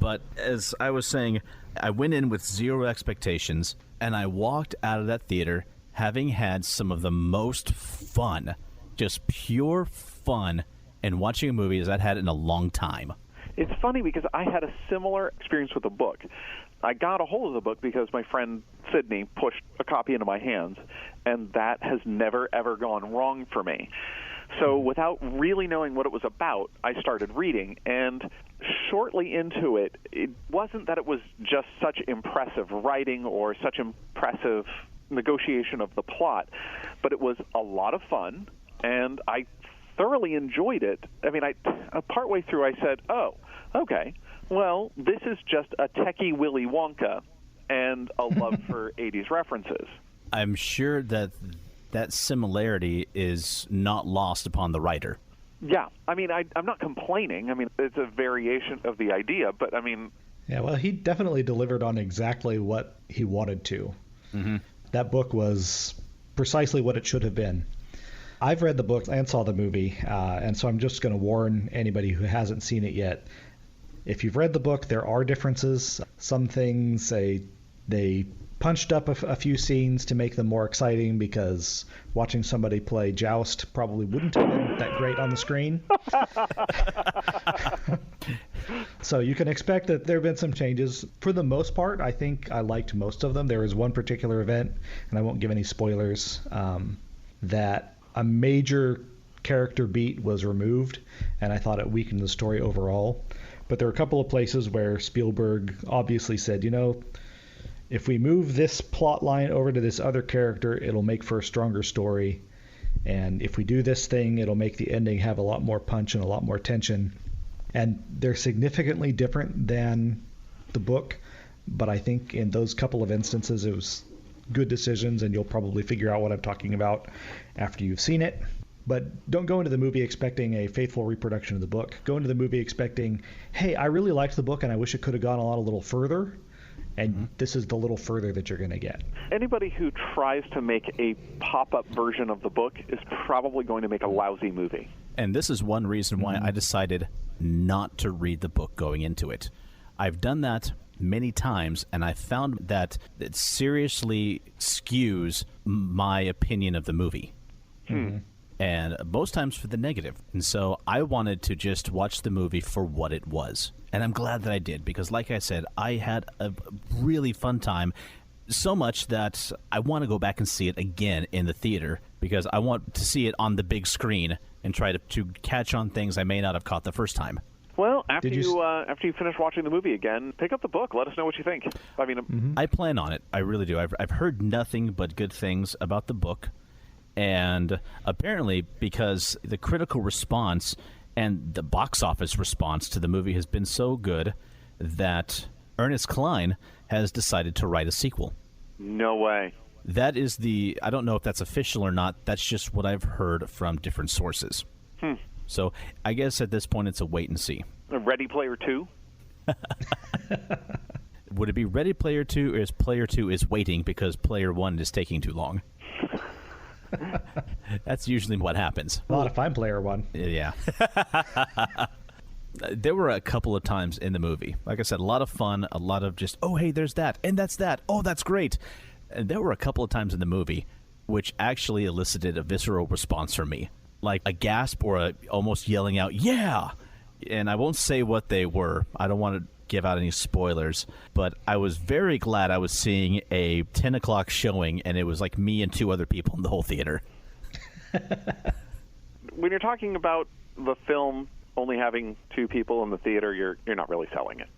Speaker 2: But as I was saying, I went in with zero expectations, and I walked out of that theater having had some of the most fun, just pure fun, in watching a movie as I'd had in a long time.
Speaker 3: It's funny because I had a similar experience with the book. I got a hold of the book because my friend Sydney pushed a copy into my hands, and that has never, ever gone wrong for me. So without really knowing what it was about, I started reading, and shortly into it, it wasn't that it was just such impressive writing or such impressive negotiation of the plot, but it was a lot of fun, and I thoroughly enjoyed it. I mean, partway through I said, oh, okay, well, this is just a techie Willy Wonka and a love for 80s references.
Speaker 2: I'm sure that similarity is not lost upon the writer.
Speaker 3: Yeah, I mean, I'm not complaining. I mean, it's a variation of the idea, but I mean...
Speaker 4: Yeah, well, he definitely delivered on exactly what he wanted to.
Speaker 2: Mm-hmm.
Speaker 4: That book was precisely what it should have been. I've read the book and saw the movie, and so I'm just going to warn anybody who hasn't seen it yet. If you've read the book, there are differences. Some things, they punched up a few scenes to make them more exciting because watching somebody play Joust probably wouldn't have been that great on the screen. So you can expect that there have been some changes. For the most part, I think I liked most of them. There was one particular event, and I won't give any spoilers, that a major character beat was removed, and I thought it weakened the story overall. But there are a couple of places where Spielberg obviously said, if we move this plot line over to this other character, it'll make for a stronger story. And if we do this thing, it'll make the ending have a lot more punch and a lot more tension. And they're significantly different than the book, but I think in those couple of instances it was good decisions, and you'll probably figure out what I'm talking about after you've seen it. But don't go into the movie expecting a faithful reproduction of the book. Go into the movie expecting, hey, I really liked the book and I wish it could have gone a little further. And this is the little further that you're going to get. Anybody
Speaker 3: who tries to make a pop-up version of the book is probably going to make a lousy movie.
Speaker 2: And this is one reason why I decided not to read the book going into it. I've done that many times, and I found that it seriously skews my opinion of the movie. And most times for the negative. And so I wanted to just watch the movie for what it was. And I'm glad that I did, because like I said, I had a really fun time, so much that I want to go back and see it again in the theater, because I want to see it on the big screen and try to catch on things I may not have caught the first time.
Speaker 3: Well, after you finish watching the movie again, pick up the book. Let us know what you think. I mean,
Speaker 2: I plan on it. I really do. I've heard nothing but good things about the book. And apparently, because the critical response and the box office response to the movie has been so good, that Ernest Cline has decided to write a sequel.
Speaker 3: No way.
Speaker 2: That is I don't know if that's official or not. That's just what I've heard from different sources. So I guess at this point it's a wait and see.
Speaker 3: Ready Player 2?
Speaker 2: Would it be Ready Player 2 or is Player 2 is waiting because Player 1 is taking too long? That's usually what happens.
Speaker 4: Not if I'm Player 1.
Speaker 2: Yeah. There were a couple of times in the movie. Like I said, a lot of fun, a lot of just, oh, hey, there's that, and that's that. Oh, that's great. And there were a couple of times in the movie which actually elicited a visceral response from me. Like a gasp or almost yelling out, yeah! And I won't say what they were. I don't want to give out any spoilers, but I was very glad I was seeing a 10 o'clock showing, and it was like me and 2 other people in the whole theater.
Speaker 3: When you're talking about the film only having 2 people in the theater, you're not really selling it.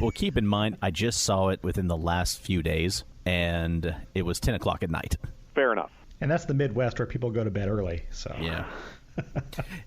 Speaker 2: Well, keep in mind, I just saw it within the last few days, and it was 10 o'clock at night.
Speaker 3: Fair enough.
Speaker 4: And that's the Midwest where people go to bed early. So
Speaker 2: yeah.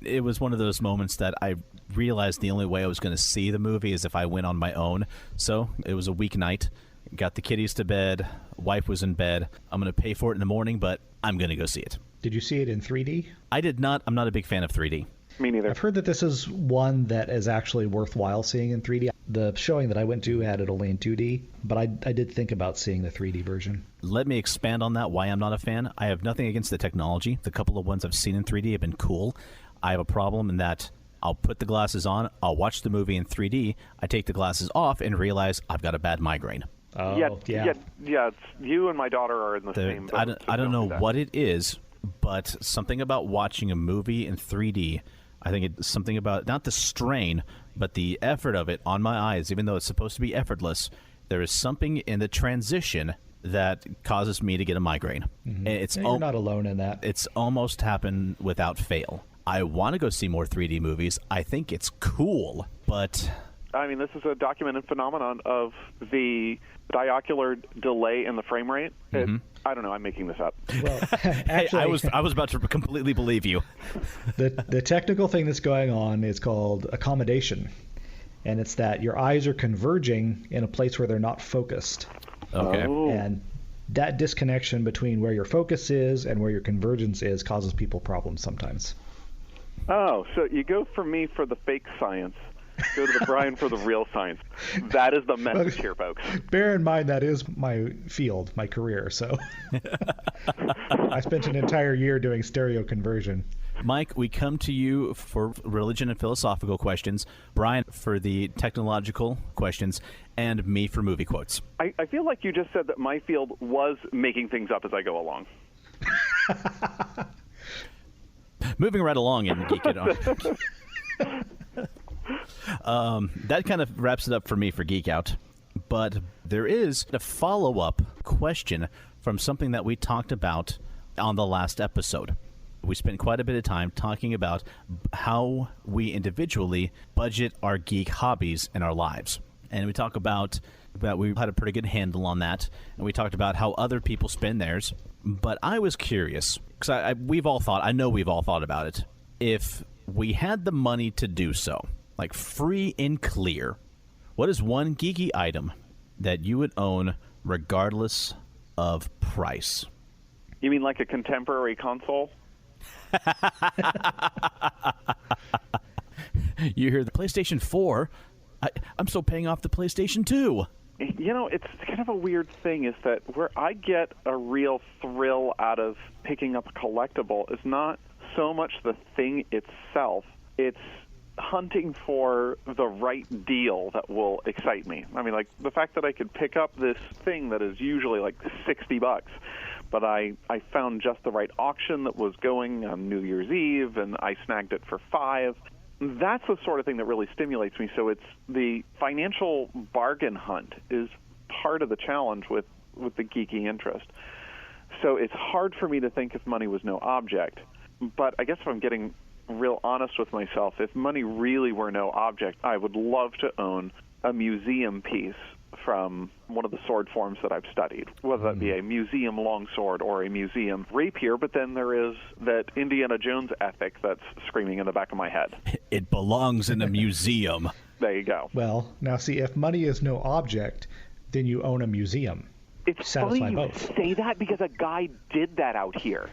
Speaker 2: It was one of those moments that I realized the only way I was going to see the movie is if I went on my own. So it was a weeknight. Got the kiddies to bed. Wife was in bed. I'm going to pay for it in the morning, but I'm going to go see it.
Speaker 4: Did you see it in 3D?
Speaker 2: I did not. I'm not a big fan of 3D.
Speaker 3: Me neither.
Speaker 4: I've heard that this is one that is actually worthwhile seeing in 3D. The showing that I went to had it only in 2D, but I did think about seeing the 3D version.
Speaker 2: Let me expand on that, why I'm not a fan. I have nothing against the technology. The couple of ones I've seen in 3D have been cool. I have a problem in that I'll put the glasses on, I'll watch the movie in 3D, I take the glasses off and realize I've got a bad migraine.
Speaker 4: Oh,
Speaker 3: yeah. It's, you and my daughter are in the same boat.
Speaker 2: I don't know what it is, but something about watching a movie in 3D, I think it's something about, not the strain, but the effort of it on my eyes, even though it's supposed to be effortless, there is something in the transition that causes me to get a migraine.
Speaker 4: Mm-hmm. You're not alone in that.
Speaker 2: It's almost happened without fail. I want to go see more 3D movies. I think it's cool, but...
Speaker 3: I mean, this is a documented phenomenon of the diocular delay in the frame rate. I don't know. I'm making this up.
Speaker 4: Well,
Speaker 2: actually, hey, I was about to completely believe you.
Speaker 4: The technical thing that's going on is called accommodation, and it's that your eyes are converging in a place where they're not focused.
Speaker 2: Okay.
Speaker 3: Oh.
Speaker 4: And that disconnection between where your focus is and where your convergence is causes people problems sometimes.
Speaker 3: Oh, so you go for me for the fake science. Go to the Bryan for the real science. That is the message here, folks.
Speaker 4: Bear in mind that is my field, my career. So I spent an entire year doing stereo conversion.
Speaker 2: Mike, we come to you for religion and philosophical questions, Bryan for the technological questions, and me for movie quotes.
Speaker 3: I feel like you just said that my field was making things up as I go along.
Speaker 2: Moving right along in Geek Out. That kind of wraps it up for me for Geek Out. But there is a follow-up question from something that we talked about on the last episode. We spent quite a bit of time talking about how we individually budget our geek hobbies in our lives. And we talk about that we had a pretty good handle on that. And we talked about how other people spend theirs. But I was curious, because I know we've all thought about it. If we had the money to do so, like free and clear, what is one geeky item that you would own regardless of price?
Speaker 3: You mean like a contemporary console?
Speaker 2: You hear the PlayStation 4. I'm still paying off the PlayStation 2.
Speaker 3: You know, it's kind of a weird thing is that where I get a real thrill out of picking up a collectible is not so much the thing itself. It's hunting for the right deal that will excite me. I mean, like the fact that I could pick up this thing that is usually like $60, but I found just the right auction that was going on New Year's Eve, and I snagged it for $5. That's the sort of thing that really stimulates me. So it's the financial bargain hunt is part of the challenge with the geeky interest. So it's hard for me to think if money was no object. But I guess if I'm getting real honest with myself, if money really were no object, I would love to own a museum piece from one of the sword forms that I've studied, whether that be a museum longsword or a museum rapier, but then there is that Indiana Jones ethic that's screaming in the back of my head.
Speaker 2: It belongs in a museum.
Speaker 3: There you go.
Speaker 4: Well, now see, if money is no object, then you own a museum.
Speaker 3: It's
Speaker 4: satisfy
Speaker 3: funny you
Speaker 4: both.
Speaker 3: say that because a guy did that out here.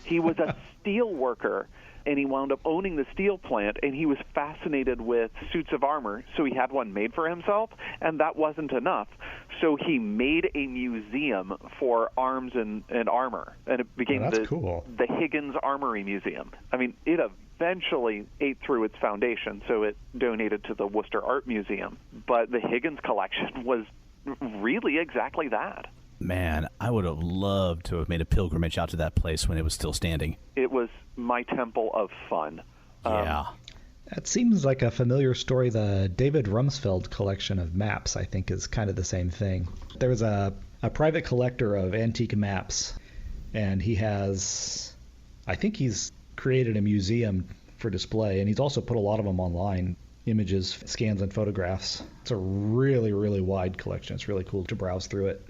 Speaker 3: He was a steel worker, and he wound up owning the steel plant, and he was fascinated with suits of armor, so he had one made for himself, and that wasn't enough. So he made a museum for arms and armor, and it became the Higgins Armory Museum. I mean, it eventually ate through its foundation, so it donated to the Worcester Art Museum. But the Higgins collection was really exactly that.
Speaker 2: Man, I would have loved to have made a pilgrimage out to that place when it was still standing.
Speaker 3: It was my temple of fun.
Speaker 2: Yeah.
Speaker 4: That seems like a familiar story. The David Rumsfeld collection of maps, I think, is kind of the same thing. There was a private collector of antique maps, and I think he's created a museum for display, and he's also put a lot of them online, images, scans, and photographs. It's a really, really wide collection. It's really cool to browse through it.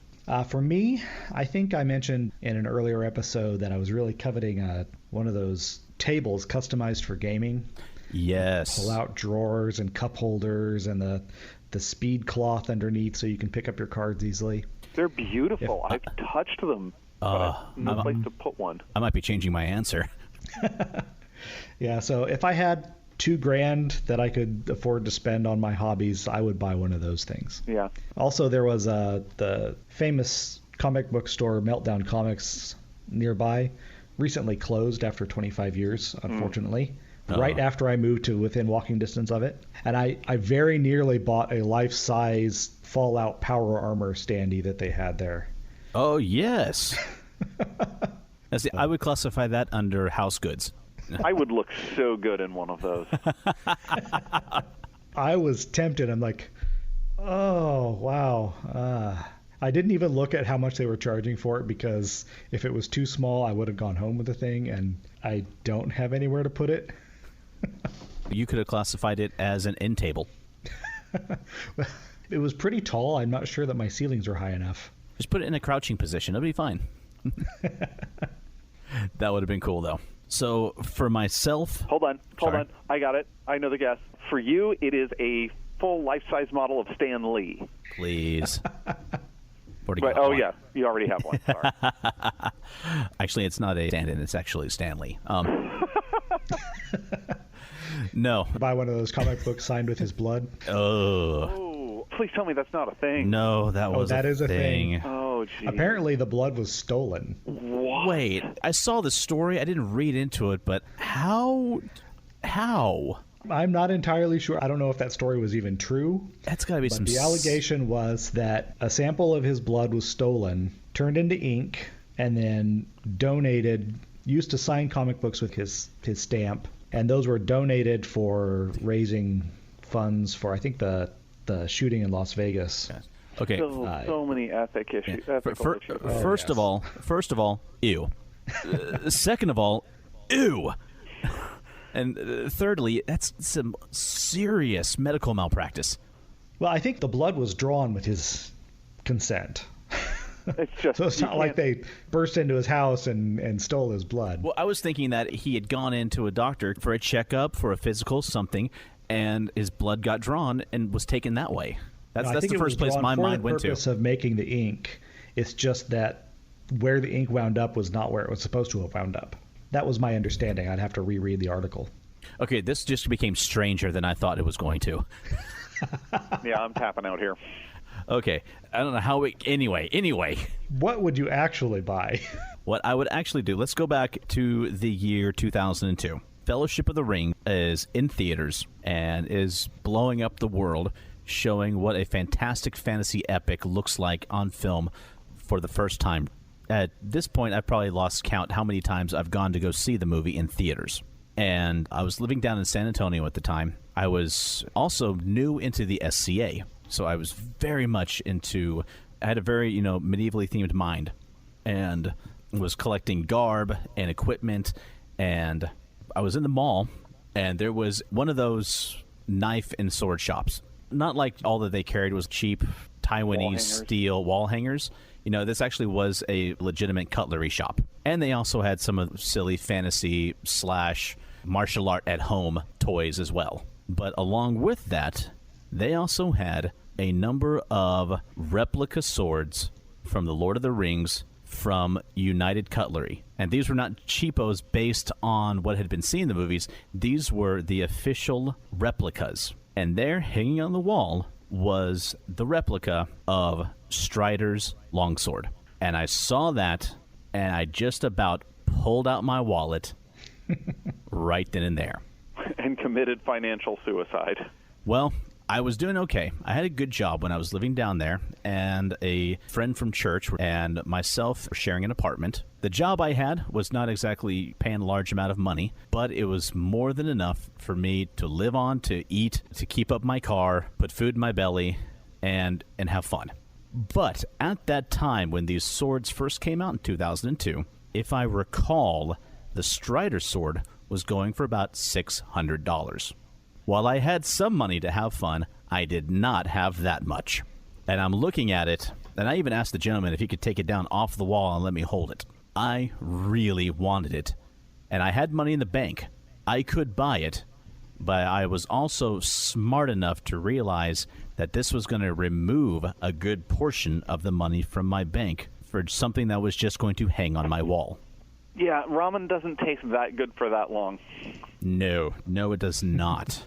Speaker 4: For me, I think I mentioned in an earlier episode that I was really coveting one of those tables customized for gaming.
Speaker 2: Yes.
Speaker 4: Pull out drawers and cup holders and the speed cloth underneath so you can pick up your cards easily.
Speaker 3: They're beautiful. I've touched them, but no place to put one.
Speaker 2: I might be changing my answer.
Speaker 4: Yeah, so if I had $2,000 that I could afford to spend on my hobbies, I would buy one of those things.
Speaker 3: Yeah.
Speaker 4: Also, there was the famous comic book store Meltdown Comics nearby, recently closed after 25 years, unfortunately. Right after I moved to within walking distance of it. And I very nearly bought a life-size Fallout Power Armor standee that they had there.
Speaker 2: Oh, yes. I would classify that under house goods.
Speaker 3: I would look so good in one of those.
Speaker 4: I was tempted. I'm like, oh, wow. I didn't even look at how much they were charging for it because if it was too small, I would have gone home with the thing, and I don't have anywhere to put it.
Speaker 2: You could have classified it as an end table.
Speaker 4: It was pretty tall. I'm not sure that my ceilings were high enough.
Speaker 2: Just put it in a crouching position. It'll be fine. That would have been cool, though. So for myself...
Speaker 3: Hold on. I got it. I know the guess. For you, it is a full life-size model of Stan Lee.
Speaker 2: Please.
Speaker 3: Right. Oh, yeah. You already have one. Sorry.
Speaker 2: Actually, it's not a stand-in. It's actually Stanley. No.
Speaker 4: Buy one of those comic books signed with his blood.
Speaker 3: Oh, please tell me that's not a thing.
Speaker 2: No, that is a thing.
Speaker 3: Oh, geez.
Speaker 4: Apparently, the blood was stolen.
Speaker 3: What?
Speaker 2: Wait, I saw the story. I didn't read into it, but how?
Speaker 4: I'm not entirely sure. I don't know if that story was even true.
Speaker 2: That's got to be some...
Speaker 4: The allegation was that a sample of his blood was stolen, turned into ink, and then donated, used to sign comic books with his stamp, and those were donated for raising funds for, I think, the shooting in Las Vegas.
Speaker 2: Yes. Okay.
Speaker 3: So many ethical issues.
Speaker 2: First of all, ew. Second of all, ew. And thirdly, that's some serious medical malpractice.
Speaker 4: Well, I think the blood was drawn with his consent. So it's not like they burst into his house and stole his blood.
Speaker 2: Well, I was thinking that he had gone into a doctor for a checkup, for a physical, something, and his blood got drawn and was taken that way. That's the first place my mind went to.
Speaker 4: For the purpose of making the ink, it's just that where the ink wound up was not where it was supposed to have wound up. That was my understanding. I'd have to reread the article.
Speaker 2: Okay, this just became stranger than I thought it was going to.
Speaker 3: Yeah, I'm tapping out here.
Speaker 2: Okay, I don't know how we... Anyway.
Speaker 4: What would you actually buy?
Speaker 2: What I would actually do, let's go back to the year 2002. Fellowship of the Ring is in theaters and is blowing up the world, showing what a fantastic fantasy epic looks like on film for the first time. At this point, I've probably lost count how many times I've gone to go see the movie in theaters. And I was living down in San Antonio at the time. I was also new into the SCA, so I was very much into... I had a very, medievally themed mind, and was collecting garb and equipment, and I was in the mall, and there was one of those knife and sword shops. Not like all that they carried was cheap Taiwanese steel wall hangers. This actually was a legitimate cutlery shop. And they also had some of the silly fantasy / martial art at home toys as well. But along with that, they also had a number of replica swords from The Lord of the Rings from United Cutlery. And these were not cheapos based on what had been seen in the movies. These were the official replicas. And there, hanging on the wall, was the replica of Strider's longsword. And I saw that, and I just about pulled out my wallet right then and there.
Speaker 3: And committed financial suicide.
Speaker 2: Well, I was doing okay. I had a good job when I was living down there, and a friend from church and myself were sharing an apartment. The job I had was not exactly paying a large amount of money, but it was more than enough for me to live on, to eat, to keep up my car, put food in my belly, and have fun. But at that time, when these swords first came out in 2002, if I recall, the Strider sword was going for about $600. While I had some money to have fun, I did not have that much. And I'm looking at it, and I even asked the gentleman if he could take it down off the wall and let me hold it. I really wanted it. And I had money in the bank. I could buy it, but I was also smart enough to realize that this was going to remove a good portion of the money from my bank for something that was just going to hang on my wall.
Speaker 3: Yeah, ramen doesn't taste that good for that long.
Speaker 2: No, it does not.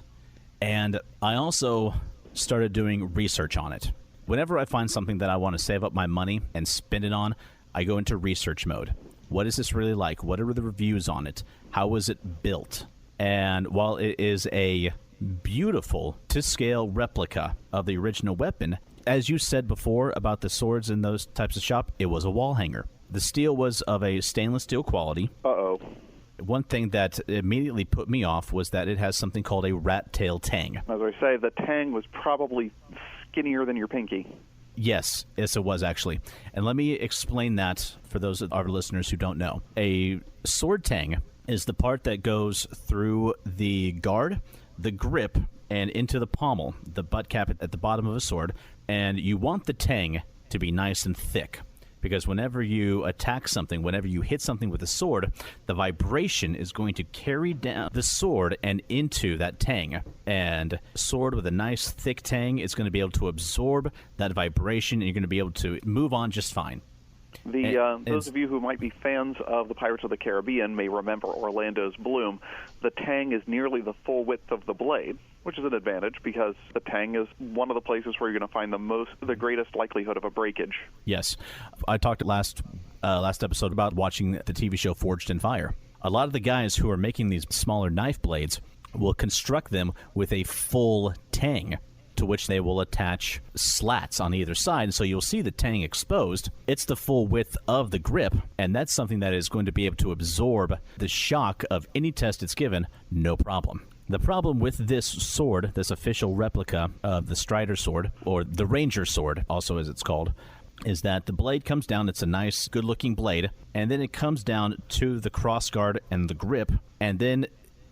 Speaker 2: And I also started doing research on it. Whenever I find something that I want to save up my money and spend it on, I go into research mode. What is this really like? What are the reviews on it? How was it built? And while it is a beautiful to-scale replica of the original weapon, as you said before about the swords in those types of shop, it was a wall hanger. The steel was of a stainless steel quality.
Speaker 3: Uh-oh.
Speaker 2: One thing that immediately put me off was that it has something called a rat tail tang.
Speaker 3: As I say, the tang was probably skinnier than your pinky.
Speaker 2: Yes, it was actually. And let me explain that for those of our listeners who don't know. A sword tang is the part that goes through the guard, the grip, and into the pommel, the butt cap at the bottom of a sword. And you want the tang to be nice and thick, because whenever you attack something, whenever you hit something with a sword, the vibration is going to carry down the sword and into that tang. And a sword with a nice thick tang is going to be able to absorb that vibration, and you're going to be able to move on just fine.
Speaker 3: Those of you who might be fans of the Pirates of the Caribbean may remember Orlando's Bloom. The tang is nearly the full width of the blade, which is an advantage because the tang is one of the places where you're going to find the greatest likelihood of a breakage.
Speaker 2: Yes. I talked last episode about watching the TV show Forged in Fire. A lot of the guys who are making these smaller knife blades will construct them with a full tang, to which they will attach slats on either side, so you'll see the tang exposed. It's the full width of the grip, and that's something that is going to be able to absorb the shock of any test it's given, no problem. The problem with this sword, this official replica of the Strider sword, or the Ranger sword, also as it's called, is that the blade comes down. It's a nice, good-looking blade, and then it comes down to the crossguard and the grip, and then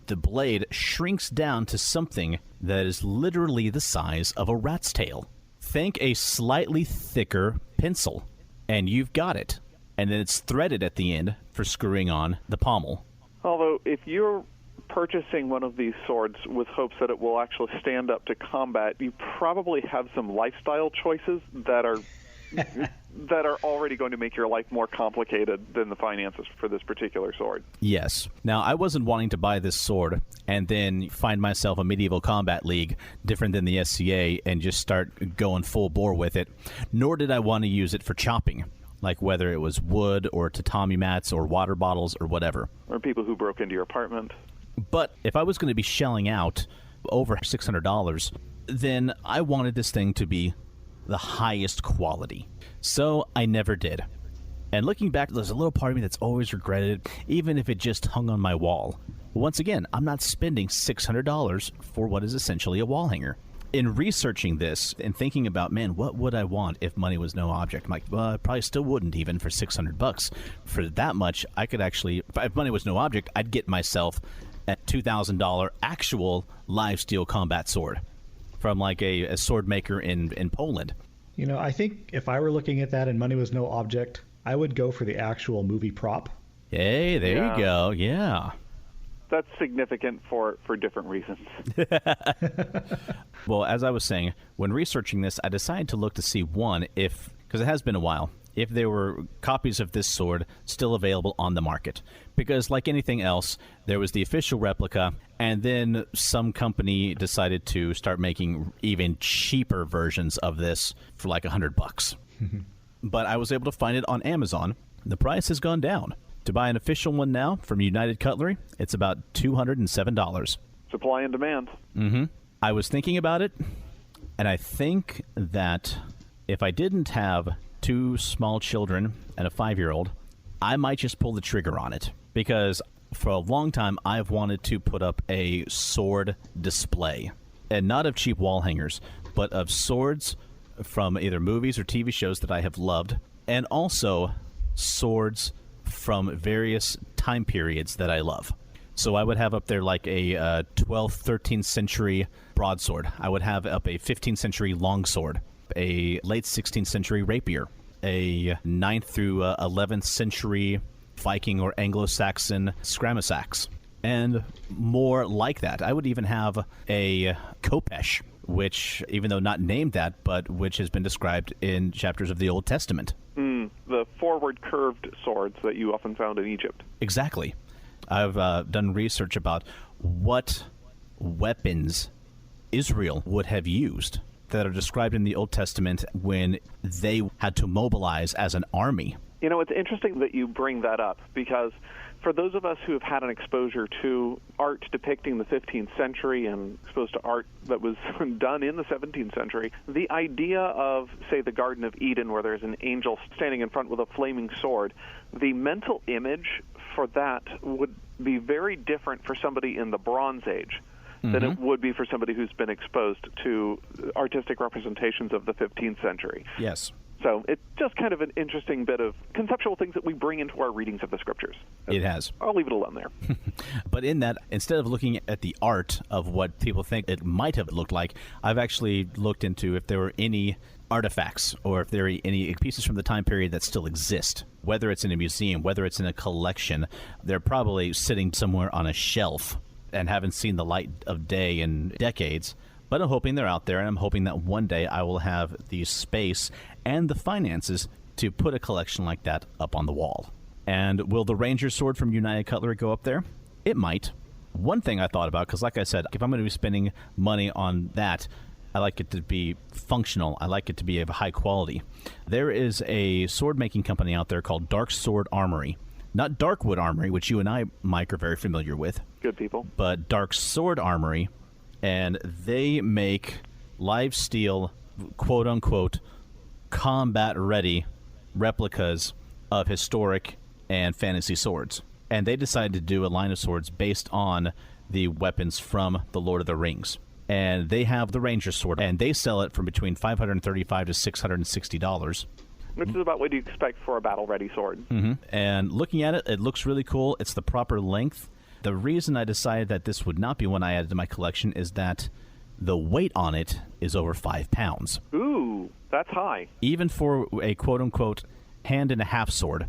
Speaker 2: the blade shrinks down to something that is literally the size of a rat's tail. Think a slightly thicker pencil, and you've got it. And then it's threaded at the end for screwing on the pommel.
Speaker 3: Although, if you're purchasing one of these swords with hopes that it will actually stand up to combat, you probably have some lifestyle choices that are already going to make your life more complicated than the finances for this particular sword.
Speaker 2: Yes. Now, I wasn't wanting to buy this sword and then find myself a medieval combat league different than the SCA and just start going full bore with it, nor did I want to use it for chopping, like whether it was wood or tatami mats or water bottles or whatever.
Speaker 3: Or people who broke into your apartment.
Speaker 2: But if I was going to be shelling out over $600, then I wanted this thing to be the highest quality. So I never did. And looking back, there's a little part of me that's always regretted it, even if it just hung on my wall. Once again, I'm not spending $600 for what is essentially a wall hanger. In researching this and thinking about, man, what would I want if money was no object? I'm like, well, I probably still wouldn't even for $600. For that much, I could actually, if money was no object, I'd get myself a $2,000 actual live steel combat sword from like a sword maker in Poland.
Speaker 4: You know, I think if I were looking at that and money was no object, I would go for the actual movie prop.
Speaker 2: Hey, there you go. Yeah.
Speaker 3: That's significant for different reasons.
Speaker 2: Well, as I was saying, when researching this, I decided to look to see, one, because it has been a while, if there were copies of this sword still available on the market. Because like anything else, there was the official replica, and then some company decided to start making even cheaper versions of this for like $100. But I was able to find it on Amazon. The price has gone down. To buy an official one now from United Cutlery, it's about $207.
Speaker 3: Supply and demand.
Speaker 2: I was thinking about it, and I think that if I didn't have 2 small children and a 5-year-old, I might just pull the trigger on it. Because for a long time, I've wanted to put up a sword display. And not of cheap wall hangers, but of swords from either movies or TV shows that I have loved. And also swords from various time periods that I love. So I would have up there like a 12th, 13th century broadsword. I would have up a 15th century longsword, a late 16th century rapier, a 9th through 11th century Viking or Anglo-Saxon scramasax, and more like that. I would even have a Kopesh, which, even though not named that, but which has been described in chapters of the Old Testament.
Speaker 3: The forward curved swords that you often found in Egypt.
Speaker 2: Exactly. I've done research about what weapons Israel would have used that are described in the Old Testament when they had to mobilize as an army.
Speaker 3: You know, it's interesting that you bring that up, because for those of us who have had an exposure to art depicting the 15th century and exposed to art that was done in the 17th century, the idea of, say, the Garden of Eden, where there's an angel standing in front with a flaming sword, the mental image for that would be very different for somebody in the Bronze Age than it would be for somebody who's been exposed to artistic representations of the 15th century.
Speaker 2: Yes.
Speaker 3: So it's just kind of an interesting bit of conceptual things that we bring into our readings of the scriptures.
Speaker 2: It has.
Speaker 3: I'll leave it alone there.
Speaker 2: But in that, instead of looking at the art of what people think it might have looked like, I've actually looked into if there were any artifacts or if there are any pieces from the time period that still exist. Whether it's in a museum, whether it's in a collection, they're probably sitting somewhere on a shelf and haven't seen the light of day in decades. But I'm hoping they're out there, and I'm hoping that one day I will have the space and the finances to put a collection like that up on the wall. And will the Ranger sword from United Cutlery go up there? It might. One thing I thought about, because like I said, if I'm going to be spending money on that, I like it to be functional. I like it to be of high quality. There is a sword-making company out there called Dark Sword Armory. Not Darkwood Armory, which you and I, Mike, are very familiar with.
Speaker 3: Good people.
Speaker 2: But Dark Sword Armory, and they make live steel, quote-unquote, combat-ready replicas of historic and fantasy swords. And they decided to do a line of swords based on the weapons from The Lord of the Rings. And they have the Ranger sword, and they sell it for between $535 to $660.
Speaker 3: Which is about what you expect for a battle-ready sword.
Speaker 2: And looking at it, it looks really cool. It's the proper length. The reason I decided that this would not be one I added to my collection is that the weight on it is over 5 pounds.
Speaker 3: Ooh, that's high.
Speaker 2: Even for a quote-unquote hand-and-a-half sword,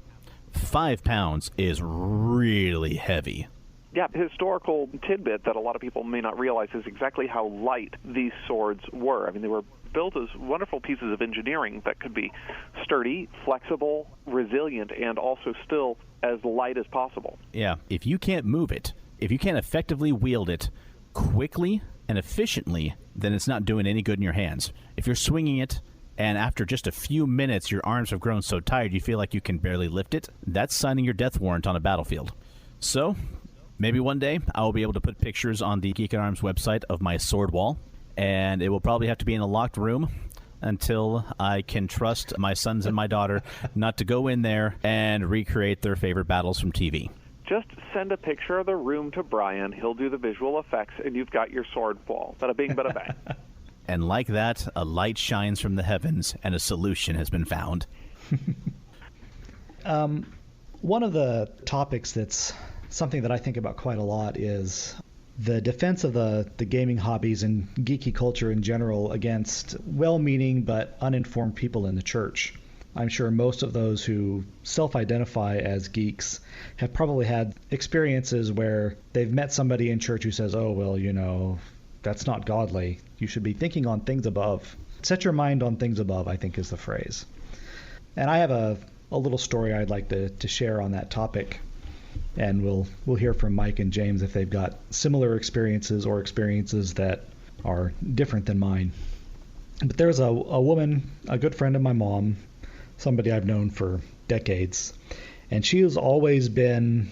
Speaker 2: 5 pounds is really heavy.
Speaker 3: Yeah, historical tidbit that a lot of people may not realize is exactly how light these swords were. I mean, they were built as wonderful pieces of engineering that could be sturdy, flexible, resilient, and also still as light as possible.
Speaker 2: Yeah, if you can't move it, if you can't effectively wield it quickly and efficiently, then it's not doing any good in your hands. If you're swinging it, and after just a few minutes your arms have grown so tired you feel like you can barely lift it, that's signing your death warrant on a battlefield. So, maybe one day I will be able to put pictures on the Geek at Arms website of my sword wall, and it will probably have to be in a locked room until I can trust my sons and my daughter not to go in there and recreate their favorite battles from TV.
Speaker 3: Just send a picture of the room to Bryan. He'll do the visual effects, and you've got your sword wall. Bada bing, bada bang.
Speaker 2: And like that, a light shines from the heavens, and a solution has been found.
Speaker 4: One of the topics that's something that I think about quite a lot is the defense of the gaming hobbies and geeky culture in general against well-meaning but uninformed people in the church. I'm sure most of those who self-identify as geeks have probably had experiences where they've met somebody in church who says, oh, well, you know, that's not godly. You should be thinking on things above. Set your mind on things above, I think is the phrase. And I have a little story I'd like to share on that topic. And we'll hear from Mike and James if they've got similar experiences or experiences that are different than mine. But there's a woman, a good friend of my mom, somebody I've known for decades. And she has always been,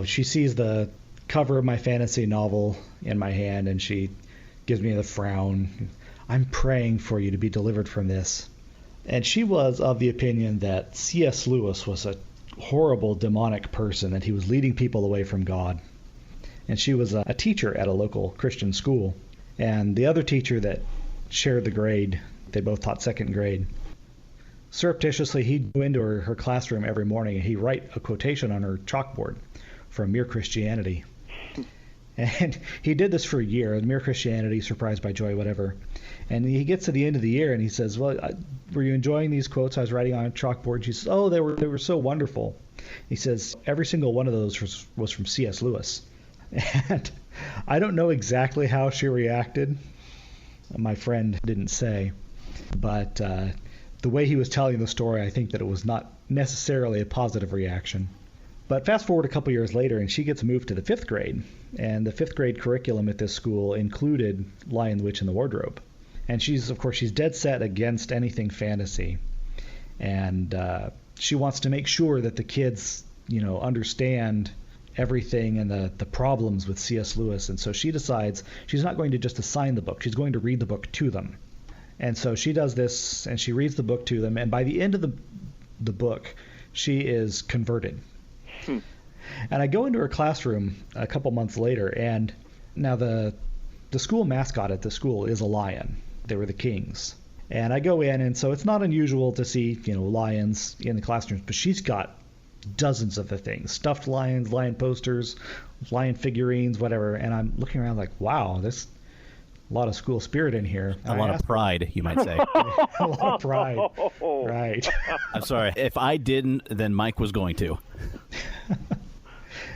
Speaker 4: she sees the cover of my fantasy novel in my hand and she gives me the frown. I'm praying for you to be delivered from this. And she was of the opinion that C.S. Lewis was a horrible demonic person, that he was leading people away from God. And she was a teacher at a local Christian school. And the other teacher that shared the grade, they both taught second grade, surreptitiously he'd go into her classroom every morning and he'd write a quotation on her chalkboard from Mere Christianity. And he did this for a year, Mere Christianity, Surprised by Joy, whatever. And he gets to the end of the year and he says, well, were you enjoying these quotes I was writing on a chalkboard? She says, oh, they were so wonderful. He says, every single one of those was from C.S. Lewis. And I don't know exactly how she reacted. My friend didn't say. But the way he was telling the story, I think that it was not necessarily a positive reaction. But fast forward a couple years later, and she gets moved to the 5th grade. And the 5th grade curriculum at this school included Lion, the Witch, and the Wardrobe. And she's dead set against anything fantasy. And she wants to make sure that the kids, understand everything and the problems with C.S. Lewis. And so she decides she's not going to just assign the book. She's going to read the book to them. And so she does this, and she reads the book to them. And by the end of the book, she is converted. And I go into her classroom a couple months later, and now the school mascot at the school is a lion. They were the Kings. And I go in, and so it's not unusual to see, lions in the classrooms, but she's got dozens of the things. Stuffed lions, lion posters, lion figurines, whatever. And I'm looking around like, wow, there's a lot of school spirit in here.
Speaker 2: A lot of pride, you might say.
Speaker 4: A lot of pride. Right.
Speaker 2: I'm sorry. If I didn't, then Mike was going to.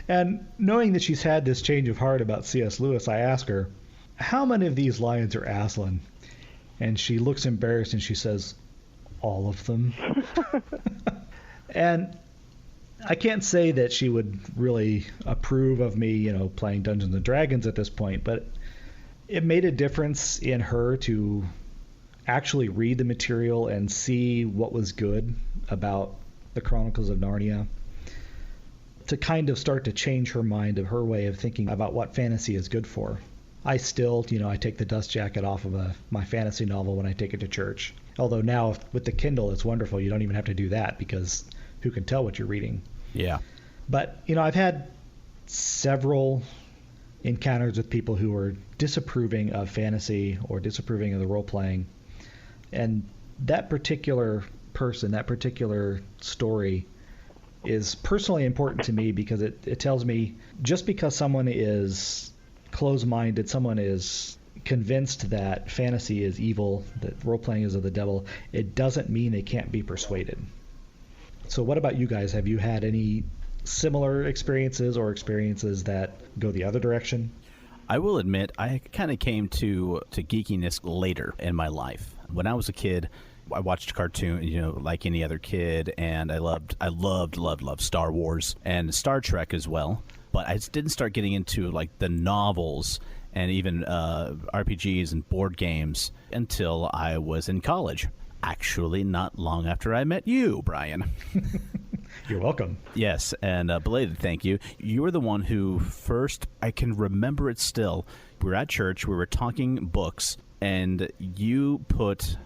Speaker 4: And knowing that she's had this change of heart about C.S. Lewis, I ask her, how many of these lions are Aslan? And she looks embarrassed and she says, all of them. And I can't say that she would really approve of me, playing Dungeons and Dragons at this point, but it made a difference in her to actually read the material and see what was good about the Chronicles of Narnia, to kind of start to change her mind of her way of thinking about what fantasy is good for. I still, I take the dust jacket off of my fantasy novel when I take it to church. Although now with the Kindle, it's wonderful. You don't even have to do that because who can tell what you're reading?
Speaker 2: Yeah.
Speaker 4: But, I've had several encounters with people who were disapproving of fantasy or disapproving of the role-playing. And that particular person, that particular story is personally important to me because it tells me just because someone is closed-minded, someone is convinced that fantasy is evil, that role-playing is of the devil, it doesn't mean they can't be persuaded. So what about you guys? Have you had any similar experiences or experiences that go the other direction?
Speaker 2: I will admit I kind of came to geekiness later in my life. When I was a kid, I watched cartoon, like any other kid, and I loved Star Wars and Star Trek as well. But I just didn't start getting into like the novels and even RPGs and board games until I was in college. Actually, not long after I met you, Bryan.
Speaker 4: You're welcome.
Speaker 2: Yes, and belated thank you. You were the one who first, I can remember it still. We were at church, we were talking books, and you put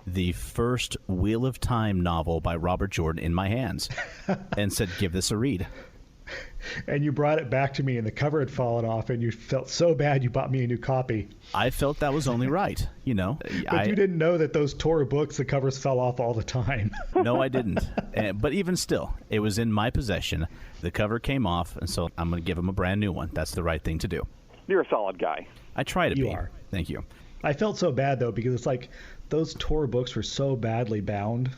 Speaker 2: the first Wheel of Time novel by Robert Jordan in my hands and said, give this a read.
Speaker 4: And you brought it back to me, and the cover had fallen off, and you felt so bad you bought me a new copy.
Speaker 2: I felt that was only right,
Speaker 4: But you didn't know that those Torah books, the covers fell off all the time.
Speaker 2: No, I didn't. But even still, it was in my possession. The cover came off, and so I'm going to give him a brand new one. That's the right thing to do.
Speaker 3: You're a solid guy.
Speaker 2: I try to be.
Speaker 4: You are.
Speaker 2: Thank you.
Speaker 4: I felt so bad, though, because it's like those Torah books were so badly bound.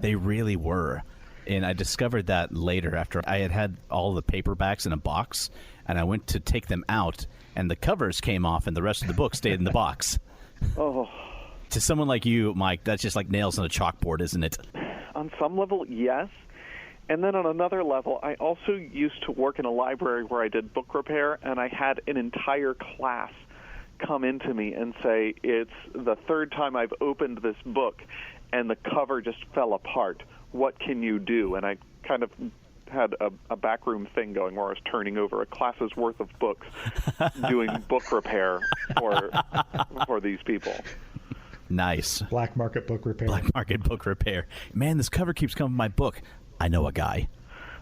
Speaker 2: They really were. And I discovered that later after I had all the paperbacks in a box, and I went to take them out, and the covers came off, and the rest of the book stayed in the box.
Speaker 3: Oh.
Speaker 2: To someone like you, Mike, that's just like nails on a chalkboard, isn't it?
Speaker 3: on some level, yes. And then on another level, I also used to work in a library where I did book repair, and I had an entire class come into me and say, it's the third time I've opened this book, and the cover just fell apart. What can you do? And I kind of had a backroom thing going where I was turning over a class's worth of books, doing book repair for these people.
Speaker 2: Nice.
Speaker 4: Black market book repair.
Speaker 2: Black market book repair. Man, this cover keeps coming with my book. I know a guy.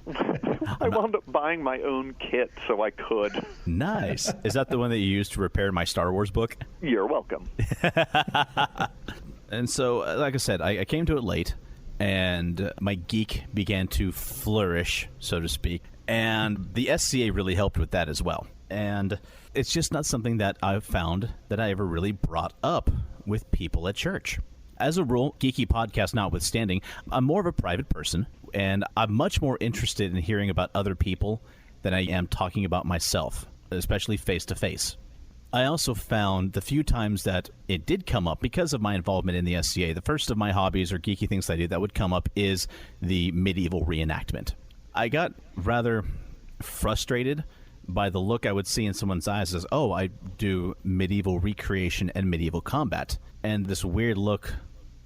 Speaker 3: I wound up buying my own kit so I could.
Speaker 2: Nice. Is that the one that you used to repair my Star Wars book?
Speaker 3: You're welcome.
Speaker 2: And so, like I said, I came to it late, and my geek began to flourish, so to speak. And the SCA really helped with that as well. And it's just not something that I've found that I ever really brought up with people at church. As a rule, geeky podcast notwithstanding, I'm more of a private person, and I'm much more interested in hearing about other people than I am talking about myself, especially face-to-face. I also found the few times that it did come up, because of my involvement in the SCA, the first of my hobbies or geeky things that I do that would come up is the medieval reenactment. I got rather frustrated by the look I would see in someone's eyes as, oh, I do medieval recreation and medieval combat. And this weird look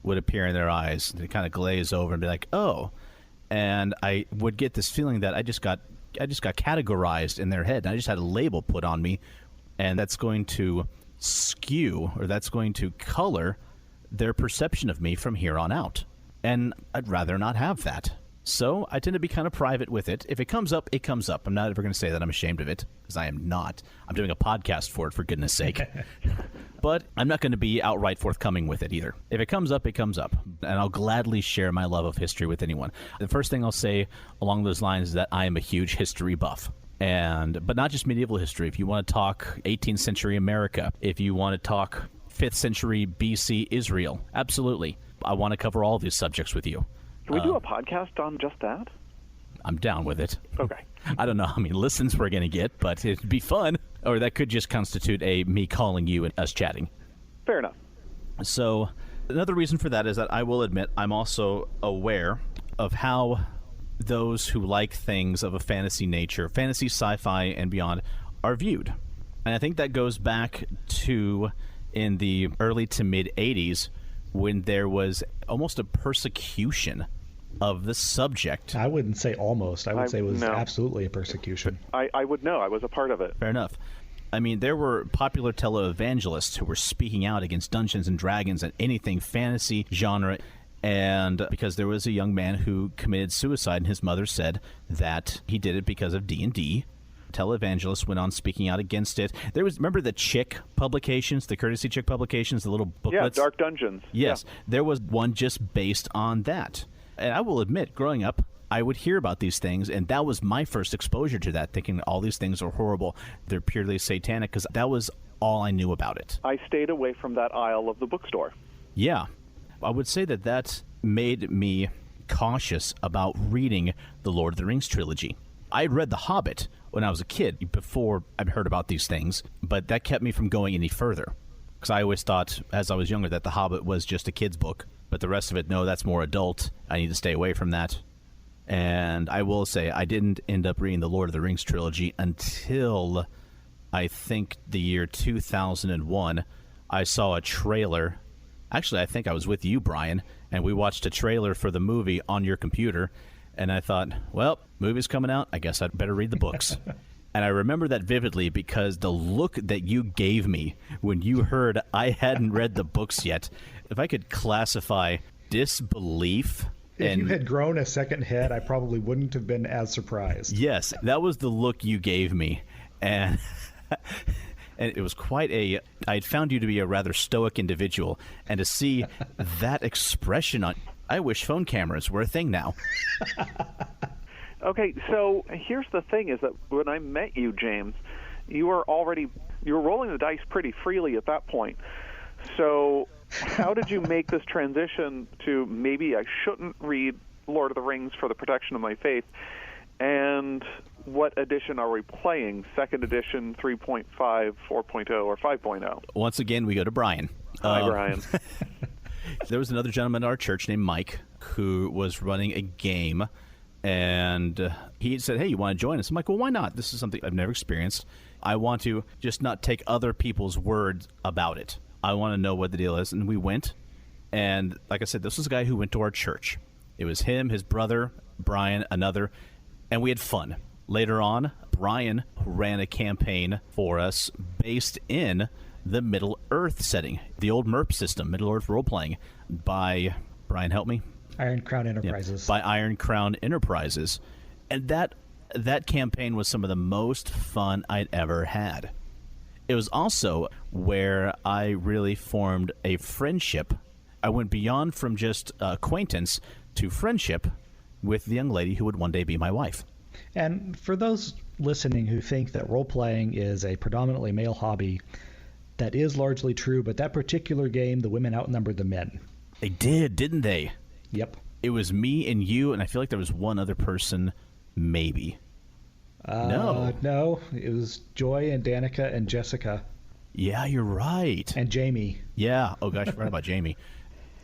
Speaker 2: would appear in their eyes. They kind of glaze over and be like, oh. And I would get this feeling that I just got categorized in their head. And I just had a label put on me. And that's going to skew, or that's going to color their perception of me from here on out. And I'd rather not have that. So I tend to be kind of private with it. If it comes up, it comes up. I'm not ever going to say that I'm ashamed of it, because I am not. I'm doing a podcast for it, for goodness sake. But I'm not going to be outright forthcoming with it either. If it comes up, it comes up. And I'll gladly share my love of history with anyone. The first thing I'll say along those lines is that I am a huge history buff. But not just medieval history. If you want to talk 18th century America, if you want to talk 5th century BC Israel, absolutely. I want to cover all these subjects with you.
Speaker 3: Can we do a podcast on just that?
Speaker 2: I'm down with it.
Speaker 3: Okay.
Speaker 2: I don't know how many listens we're going to get, but it'd be fun. Or that could just constitute me calling you and us chatting.
Speaker 3: Fair enough.
Speaker 2: So another reason for that is that I will admit I'm also aware of how those who like things of a fantasy nature, fantasy, sci-fi, and beyond, are viewed. And I think that goes back to in the early to mid-'80s when there was almost a persecution of the subject.
Speaker 4: I wouldn't say almost. I would say it was absolutely a persecution.
Speaker 3: I would know. I was a part of it.
Speaker 2: Fair enough. I mean, there were popular televangelists who were speaking out against Dungeons and Dragons and anything fantasy genre. And because there was a young man who committed suicide, and his mother said that he did it because of D&D. Televangelists went on speaking out against it. There was, remember the Chick publications, the Courtesy Chick publications, the little booklets?
Speaker 3: Yeah, Dark Dungeons.
Speaker 2: Yes.
Speaker 3: Yeah.
Speaker 2: There was one just based on that. And I will admit, growing up, I would hear about these things, and that was my first exposure to that, thinking all these things are horrible. They're purely satanic, because that was all I knew about it.
Speaker 3: I stayed away from that aisle of the bookstore.
Speaker 2: Yeah. I would say that made me cautious about reading the Lord of the Rings trilogy. I had read The Hobbit when I was a kid, before I'd heard about these things, but that kept me from going any further. Because I always thought, as I was younger, that The Hobbit was just a kid's book, but the rest of it, no, that's more adult. I need to stay away from that. And I will say, I didn't end up reading the Lord of the Rings trilogy until, I think, the year 2001. I saw a trailer. Actually, I think I was with you, Bryan, and we watched a trailer for the movie on your computer, and I thought, well, movie's coming out, I guess I'd better read the books. And I remember that vividly because the look that you gave me when you heard I hadn't read the books yet, if I could classify disbelief...
Speaker 4: If you had grown a second head, I probably wouldn't have been as surprised.
Speaker 2: Yes, that was the look you gave me. And... And it was quite I had found you to be a rather stoic individual, and to see that expression on, I wish phone cameras were a thing now.
Speaker 3: Okay, so here's the thing, is that when I met you, James, you were rolling the dice pretty freely at that point. So how did you make this transition to maybe I shouldn't read Lord of the Rings for the protection of my faith? And what edition are we playing? Second edition, 3.5, 4.0, or 5.0?
Speaker 2: Once again, we go to Bryan.
Speaker 3: Hi, Bryan.
Speaker 2: There was another gentleman at our church named Mike who was running a game, and he said, hey, you want to join us? I'm like, well, why not? This is something I've never experienced. I want to just not take other people's words about it. I want to know what the deal is. And we went, and like I said, this was a guy who went to our church. It was him, his brother, Bryan, another, and we had fun. Later on, Bryan ran a campaign for us based in the Middle-earth setting, the old MERP system, Middle-earth role-playing, by, Bryan, help me?
Speaker 4: Iron Crown Enterprises.
Speaker 2: Yeah, by Iron Crown Enterprises. And that campaign was some of the most fun I'd ever had. It was also where I really formed a friendship. I went beyond from just acquaintance to friendship with the young lady who would one day be my wife.
Speaker 4: And for those listening who think that role-playing is a predominantly male hobby, that is largely true, but that particular game, the women outnumbered the men.
Speaker 2: They did, didn't they?
Speaker 4: Yep.
Speaker 2: It was me and you, and I feel like there was one other person, maybe.
Speaker 4: No, it was Joy and Danica and Jessica.
Speaker 2: Yeah, you're right.
Speaker 4: And Jamie.
Speaker 2: Yeah. Oh, gosh, I forgot about Jamie.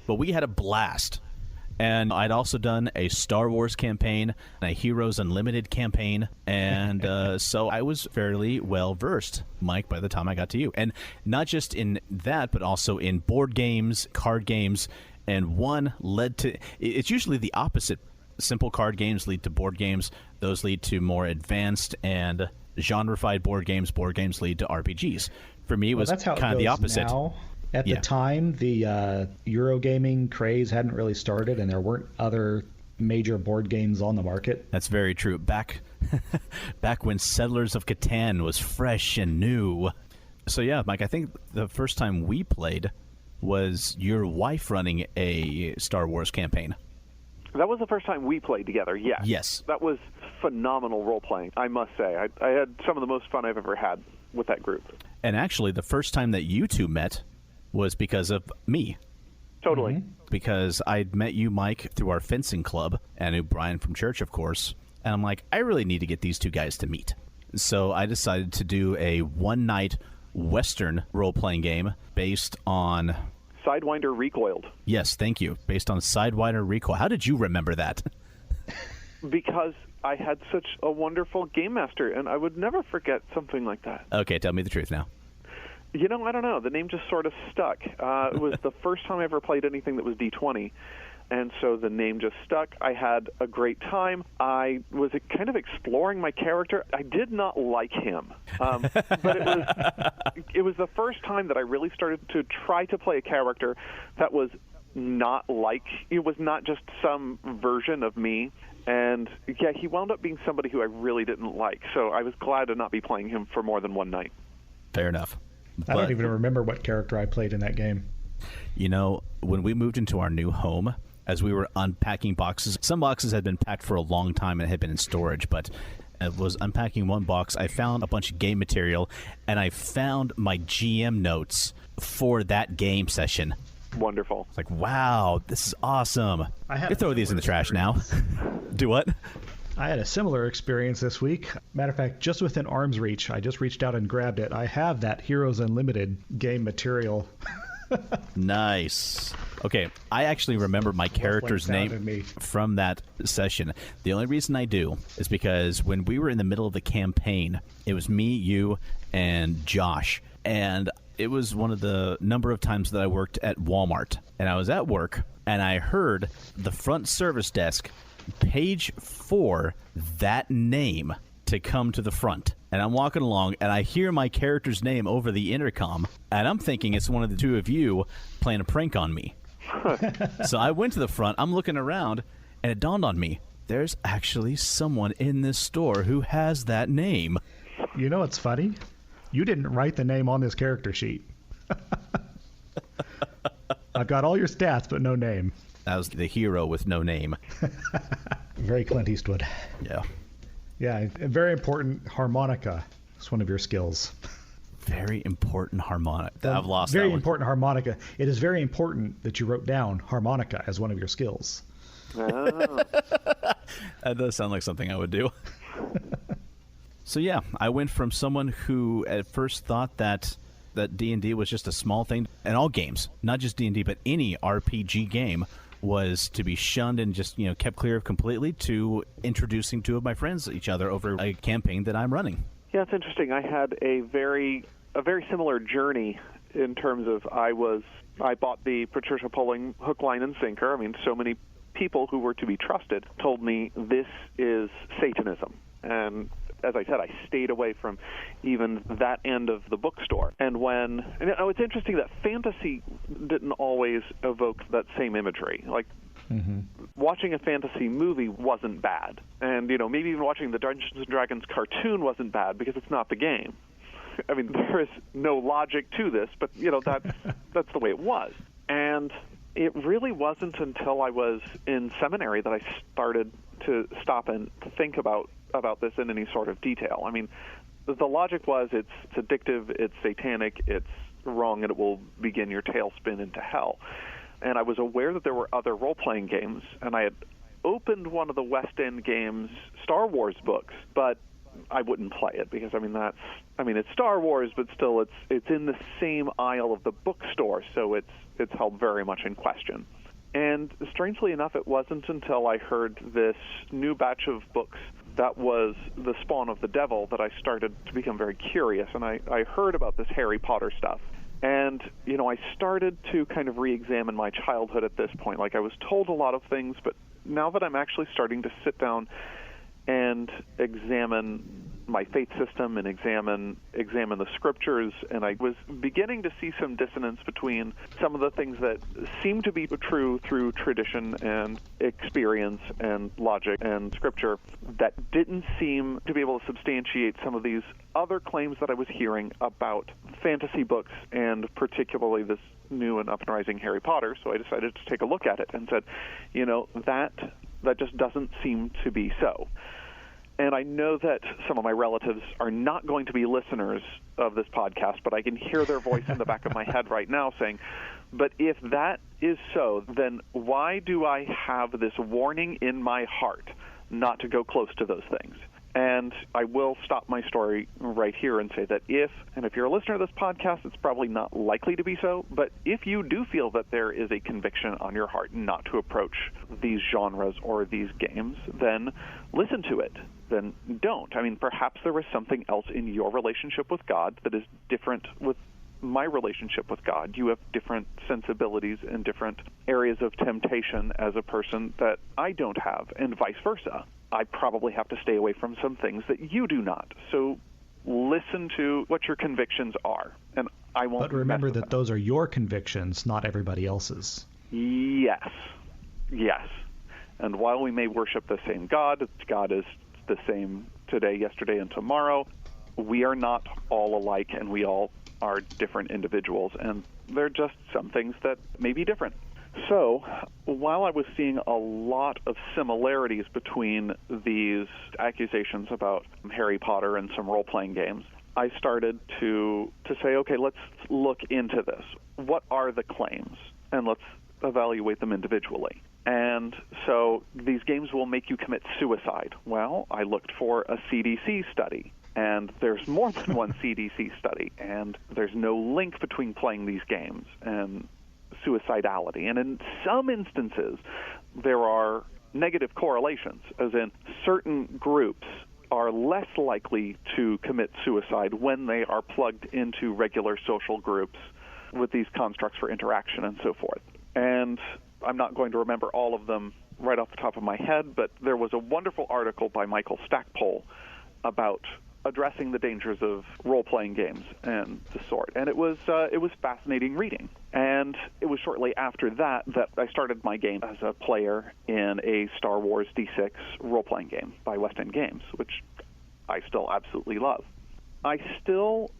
Speaker 2: But we had a blast. And I'd also done a Star Wars campaign, a Heroes Unlimited campaign, and so I was fairly well-versed, Mike, by the time I got to you. And not just in that, but also in board games, card games, and one led to... It's usually the opposite. Simple card games lead to board games. Those lead to more advanced and genre-fied board games. Board games lead to RPGs. For me, it was kind of the opposite.
Speaker 4: Now. At the time, the Eurogaming craze hadn't really started, and there weren't other major board games on the market.
Speaker 2: That's very true. Back when Settlers of Catan was fresh and new. So yeah, Mike, I think the first time we played was your wife running a Star Wars campaign.
Speaker 3: That was the first time we played together, yes.
Speaker 2: Yes.
Speaker 3: That was phenomenal role-playing, I must say. I had some of the most fun I've ever had with that group.
Speaker 2: And actually, the first time that you two met was because of me.
Speaker 3: Totally.
Speaker 2: Mm-hmm. Because I'd met you, Mike, through our fencing club, and knew Bryan from church, of course. And I'm like, I really need to get these two guys to meet. So I decided to do a one-night Western role-playing game based on...
Speaker 3: Sidewinder Recoiled.
Speaker 2: Yes, thank you. Based on Sidewinder Recoil. How did you remember that?
Speaker 3: Because I had such a wonderful game master, and I would never forget something like that.
Speaker 2: Okay, tell me the truth now.
Speaker 3: You know, I don't know. The name just sort of stuck. It was the first time I ever played anything that was D20, and so the name just stuck. I had a great time. I was kind of exploring my character. I did not like him, but it was the first time that I really started to try to play a character that was not like, it was not just some version of me. And, yeah, he wound up being somebody who I really didn't like, so I was glad to not be playing him for more than one night.
Speaker 2: Fair enough.
Speaker 4: I don't even remember what character I played in that game.
Speaker 2: You know, when we moved into our new home, as we were unpacking boxes, some boxes had been packed for a long time and had been in storage, but I was unpacking one box. I found a bunch of game material, and I found my GM notes for that game session.
Speaker 3: Wonderful.
Speaker 2: It's like, wow, this is awesome. You throw these in the trash now. Do what?
Speaker 4: I had a similar experience this week. Matter of fact, just within arm's reach, I just reached out and grabbed it. I have that Heroes Unlimited game material.
Speaker 2: Nice. Okay, I actually remember my character's name from that session. The only reason I do is because when we were in the middle of the campaign, it was me, you, and Josh. And it was one of the number of times that I worked at Walmart. And I was at work, and I heard the front service desk page for that name to come to the front. And I'm walking along, and I hear my character's name over the intercom, and I'm thinking it's one of the two of you playing a prank on me. So I went to the front, I'm looking around, and it dawned on me, there's actually someone in this store who has that name.
Speaker 4: You know what's funny? You didn't write the name on this character sheet. I've got all your stats, but no name.
Speaker 2: That was the hero with no name.
Speaker 4: Very Clint Eastwood.
Speaker 2: Yeah.
Speaker 4: Yeah, a very important harmonica. It's one of your skills.
Speaker 2: Very important harmonica. I've lost
Speaker 4: very
Speaker 2: that one.
Speaker 4: Important harmonica. It is very important that you wrote down harmonica as one of your skills.
Speaker 3: Oh.
Speaker 2: That does sound like something I would do. So yeah, I went from someone who at first thought that D&D was just a small thing, and all games, not just D&D, but any RPG game, was to be shunned and just, kept clear of completely, to introducing two of my friends to each other over a campaign that I'm running.
Speaker 3: Yeah, it's interesting. I had a very similar journey in terms of I bought the Patricia Pulling hook, line, and sinker. I mean, so many people who were to be trusted told me this is Satanism. And as I said, I stayed away from even that end of the bookstore. And it's interesting that fantasy didn't always evoke that same imagery. Like, watching a fantasy movie wasn't bad. And, maybe even watching the Dungeons & Dragons cartoon wasn't bad because it's not the game. I mean, there is no logic to this, but, that's the way it was. And it really wasn't until I was in seminary that I started to stop and think about this in any sort of detail. I mean, the logic was it's addictive, it's satanic, it's wrong, and it will begin your tailspin into hell. And I was aware that there were other role-playing games, and I had opened one of the West End Games Star Wars books, but I wouldn't play it because, it's Star Wars, but still it's in the same aisle of the bookstore, so it's held very much in question. And strangely enough, it wasn't until I heard this new batch of books that was the spawn of the devil that I started to become very curious. And I heard about this Harry Potter stuff. And, I started to kind of re-examine my childhood at this point. Like, I was told a lot of things, but now that I'm actually starting to sit down and examine my faith system and examine the scriptures, and I was beginning to see some dissonance between some of the things that seem to be true through tradition and experience and logic and scripture that didn't seem to be able to substantiate some of these other claims that I was hearing about fantasy books, and particularly this new and up and rising Harry Potter. So I decided to take a look at it and said, that just doesn't seem to be so. And I know that some of my relatives are not going to be listeners of this podcast, but I can hear their voice in the back of my head right now saying, but if that is so, then why do I have this warning in my heart not to go close to those things? And I will stop my story right here and say that if you're a listener of this podcast, it's probably not likely to be so, but if you do feel that there is a conviction on your heart not to approach these genres or these games, then listen to it. Then don't. I mean, perhaps there is something else in your relationship with God that is different with my relationship with God. You have different sensibilities and different areas of temptation as a person that I don't have, and vice versa. I probably have to stay away from some things that you do not. So listen to what your convictions are, and I won't.
Speaker 4: But remember that those are your convictions, not everybody else's.
Speaker 3: Yes. And while we may worship the same God is the same today, yesterday, and tomorrow, we are not all alike, and we all are different individuals, and there are just some things that may be different. So, while I was seeing a lot of similarities between these accusations about Harry Potter and some role-playing games, I started to say, okay, let's look into this. What are the claims? And let's evaluate them individually. And so these games will make you commit suicide. Well, I looked for a CDC study, and there's more than one CDC study, and there's no link between playing these games and suicidality. And in some instances, there are negative correlations, as in certain groups are less likely to commit suicide when they are plugged into regular social groups with these constructs for interaction and so forth. And I'm not going to remember all of them right off the top of my head, but there was a wonderful article by Michael Stackpole about addressing the dangers of role-playing games and the sort. And it was fascinating reading. And it was shortly after that I started my game as a player in a Star Wars D6 role-playing game by West End Games, which I still absolutely love. I still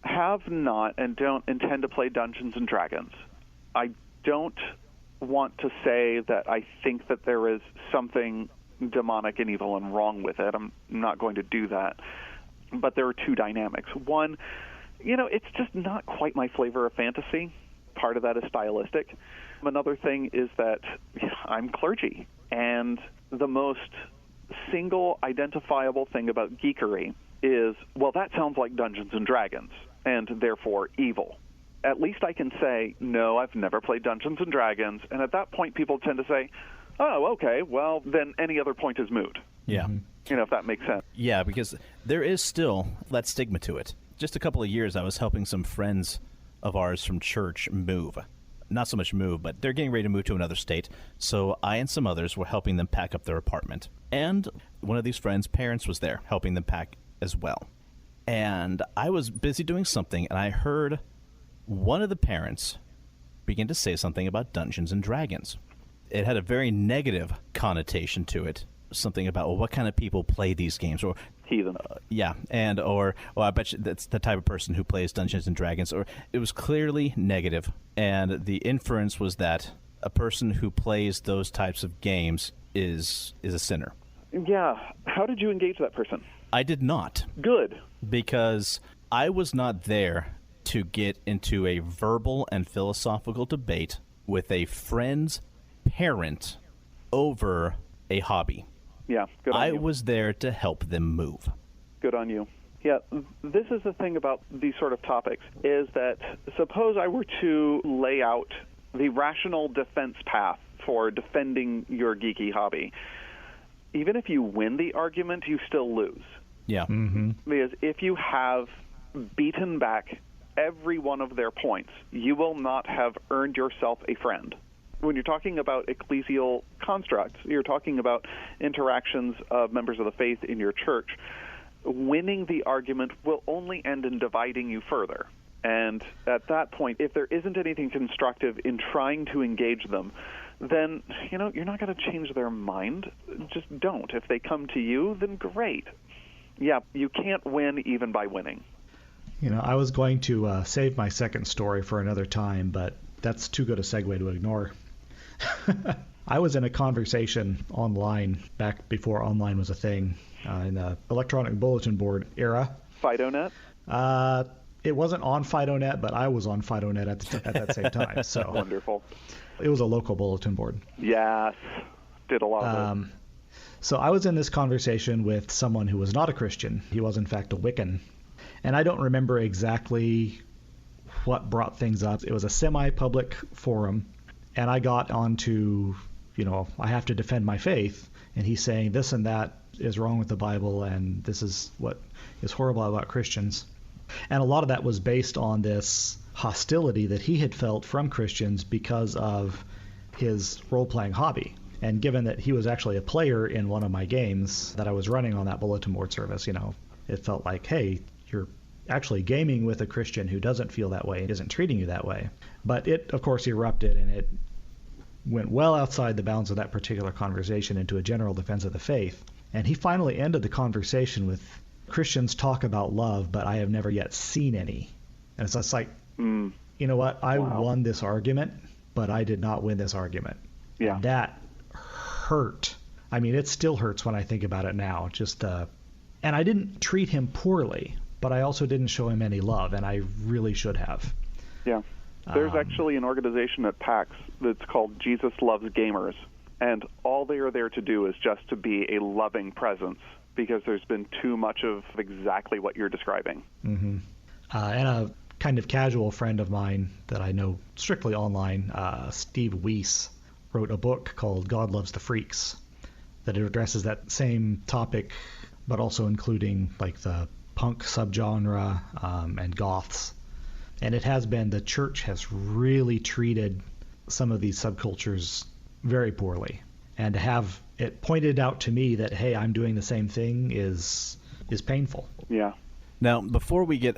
Speaker 3: have not and don't intend to play Dungeons & Dragons. I don't want to say that I think that there is something demonic and evil and wrong with it. I'm not going to do that. But there are two dynamics. One, it's just not quite my flavor of fantasy. Part of that is stylistic. Another thing is that I'm clergy, and the most single identifiable thing about geekery is, well, that sounds like Dungeons & Dragons, and therefore evil. at least I can say, no, I've never played Dungeons & Dragons. And at that point, people tend to say, oh, okay, well, then any other point is moot.
Speaker 2: Yeah.
Speaker 3: If that makes sense.
Speaker 2: Yeah, because there is still that stigma to it. Just a couple of years, I was helping some friends of ours from church move. Not so much move, but they're getting ready to move to another state. So I and some others were helping them pack up their apartment. And one of these friends' parents was there helping them pack as well. And I was busy doing something, and I heard one of the parents begin to say something about Dungeons & Dragons. It had a very negative connotation to it. Something about, well, what kind of people play these games? Or
Speaker 3: heathen.
Speaker 2: Yeah, or I bet you that's the type of person who plays Dungeons & Dragons. Or it was clearly negative, and the inference was that a person who plays those types of games is a sinner.
Speaker 3: Yeah. How did you engage that person?
Speaker 2: I did not.
Speaker 3: Good.
Speaker 2: Because I was not there to get into a verbal and philosophical debate with a friend's parent over a hobby.
Speaker 3: Yeah, good on you.
Speaker 2: I was there to help them move.
Speaker 3: Good on you. Yeah, this is the thing about these sort of topics, is that suppose I were to lay out the rational defense path for defending your geeky hobby. Even if you win the argument, you still lose.
Speaker 2: Yeah.
Speaker 3: Because if you have beaten back every one of their points, you will not have earned yourself a friend. When you're talking about ecclesial constructs, you're talking about interactions of members of the faith in your church, winning the argument will only end in dividing you further. And at that point, if there isn't anything constructive in trying to engage them, then, you're not going to change their mind. Just don't. If they come to you, then great. Yeah, you can't win even by winning.
Speaker 4: I was going to save my second story for another time, but that's too good a segue to ignore. I was in a conversation online back before online was a thing, in the electronic bulletin board era.
Speaker 3: FidoNet?
Speaker 4: It wasn't on FidoNet, but I was on FidoNet at that same time. So
Speaker 3: Wonderful.
Speaker 4: It was a local bulletin board.
Speaker 3: Yes. Did a lot of it.
Speaker 4: So I was in this conversation with someone who was not a Christian. He was, in fact, a Wiccan. And I don't remember exactly what brought things up. It was a semi-public forum. And I got onto, I have to defend my faith. And he's saying this and that is wrong with the Bible, and this is what is horrible about Christians. And a lot of that was based on this hostility that he had felt from Christians because of his role-playing hobby. And given that he was actually a player in one of my games that I was running on that bulletin board service, it felt like, hey, you're actually gaming with a Christian who doesn't feel that way and isn't treating you that way. But it, of course, erupted, and it went well outside the bounds of that particular conversation into a general defense of the faith. And he finally ended the conversation with, Christians talk about love, but I have never yet seen any. And it's just like, you know what? I won this argument, but I did not win this argument.
Speaker 3: Yeah.
Speaker 4: That hurt. I mean, it still hurts when I think about it now. And I didn't treat him poorly, but I also didn't show him any love, and I really should have.
Speaker 3: Yeah. There's actually an organization at PAX that's called Jesus Loves Gamers, and all they are there to do is just to be a loving presence, because there's been too much of exactly what you're describing.
Speaker 4: Mm-hmm. And a kind of casual friend of mine that I know strictly online, Steve Weiss, wrote a book called God Loves the Freaks that addresses that same topic, but also including like the punk subgenre and goths. And it has been, the church has really treated some of these subcultures very poorly. And to have it pointed out to me that, hey, I'm doing the same thing is painful.
Speaker 3: Yeah.
Speaker 2: Now, before we get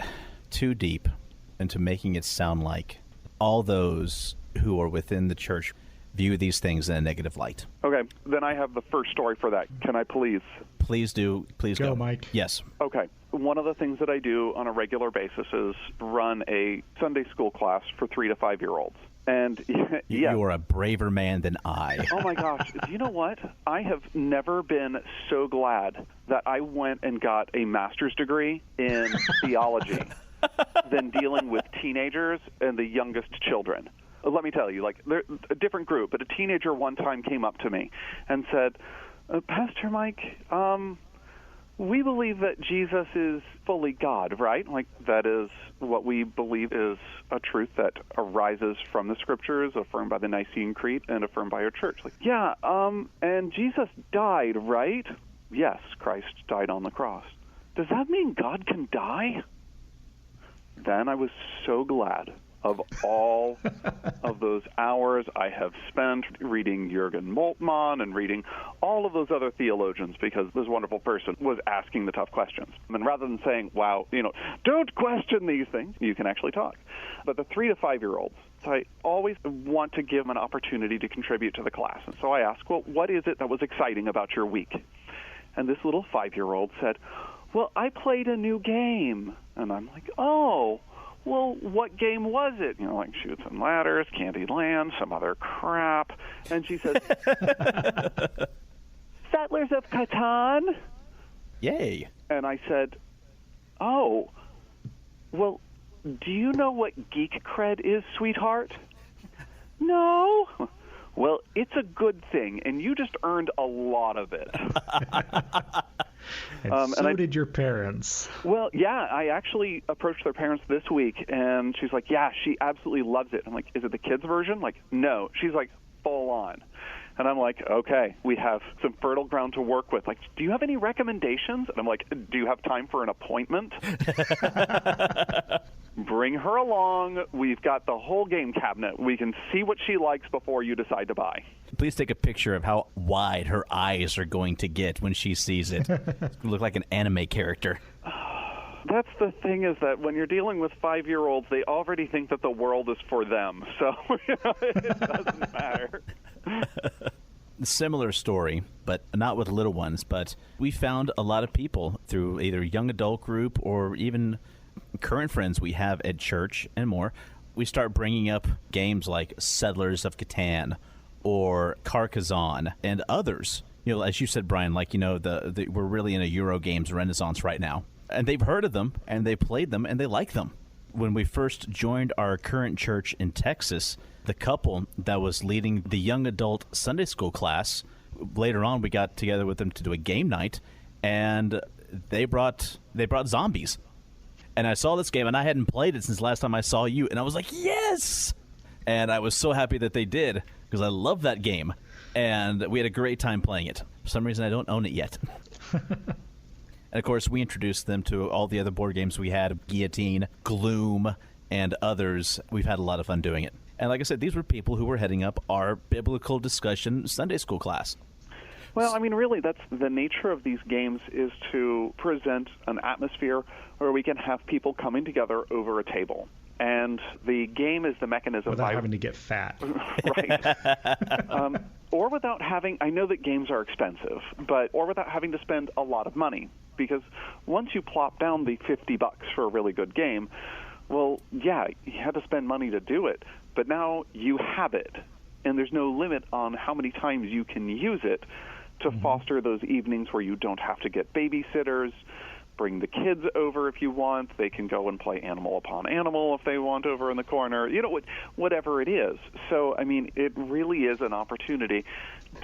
Speaker 2: too deep into making it sound like all those who are within the church view these things in a negative light.
Speaker 3: Okay, then I have the first story for that. Can I please?
Speaker 2: Please do. Please go.
Speaker 4: Go, Mike.
Speaker 2: Yes.
Speaker 3: Okay. One of the things that I do on a regular basis is run a Sunday school class for 3 to 5 year olds. And yeah.
Speaker 2: You are a braver man than I.
Speaker 3: Oh my gosh. Do you know what? I have never been so glad that I went and got a master's degree in theology than dealing with teenagers and the youngest children. Let me tell you, like, they're a different group, but a teenager one time came up to me and said, Pastor Mike, We believe that Jesus is fully God, right? Like, that is what we believe is a truth that arises from the Scriptures, affirmed by the Nicene Creed, and affirmed by our church. Like, yeah, and Jesus died, right? Yes, Christ died on the cross. Does that mean God can die? Then I was so glad of all of those hours I have spent reading Jürgen Moltmann and reading all of those other theologians, because this wonderful person was asking the tough questions. And rather than saying, wow, don't question these things, you can actually talk. But the 3 to 5-year-olds, I always want to give them an opportunity to contribute to the class. And so I ask, well, what is it that was exciting about your week? And this little 5-year-old said, well, I played a new game. And I'm like, oh, well, what game was it? Like Chutes and Ladders, Candyland, some other crap. And she says, Settlers of Catan.
Speaker 2: Yay.
Speaker 3: And I said, oh, well, do you know what geek cred is, sweetheart? No. Well, it's a good thing, and you just earned a lot of it.
Speaker 4: And so did your parents.
Speaker 3: Well, yeah, I actually approached their parents this week, and she's like, yeah, she absolutely loves it. I'm like, is it the kids' version? Like, no. She's like, full on. And I'm like, okay, we have some fertile ground to work with. Like, do you have any recommendations? And I'm like, do you have time for an appointment? Bring her along. We've got the whole game cabinet. We can see what she likes before you decide to buy.
Speaker 2: Please take a picture of how wide her eyes are going to get when she sees it. It's going to look like an anime character.
Speaker 3: That's the thing, is that when you're dealing with 5-year-olds, they already think that the world is for them. So it doesn't matter.
Speaker 2: Similar story, but not with little ones. But we found a lot of people through either young adult group or even current friends we have at church and more. We start bringing up games like Settlers of Catan or Carcassonne and others. As you said, Bryan, like, we're really in a Euro games renaissance right now. And they've heard of them, and they played them, and they like them. When we first joined our current church in Texas, the couple that was leading the young adult Sunday school class, later on we got together with them to do a game night, and they brought zombies. And I saw this game, and I hadn't played it since last time I saw you, and I was like, yes! And I was so happy that they did, because I love that game, and we had a great time playing it. For some reason, I don't own it yet. And, of course, we introduced them to all the other board games we had, Guillotine, Gloom, and others. We've had a lot of fun doing it. And like I said, these were people who were heading up our biblical discussion Sunday school class.
Speaker 3: Well, I mean, really, that's the nature of these games, is to present an atmosphere where we can have people coming together over a table. And the game is the mechanism
Speaker 4: without having to get fat.
Speaker 3: Right. Or without having, I know that games are expensive, or without having to spend a lot of money. Because once you plop down the $50 for a really good game, well, yeah, you had to spend money to do it, but now you have it, and there's no limit on how many times you can use it to foster those evenings where you don't have to get babysitters. Bring the kids over if you want. They can go and play Animal Upon Animal if they want over in the corner. Whatever it is. So, I mean, it really is an opportunity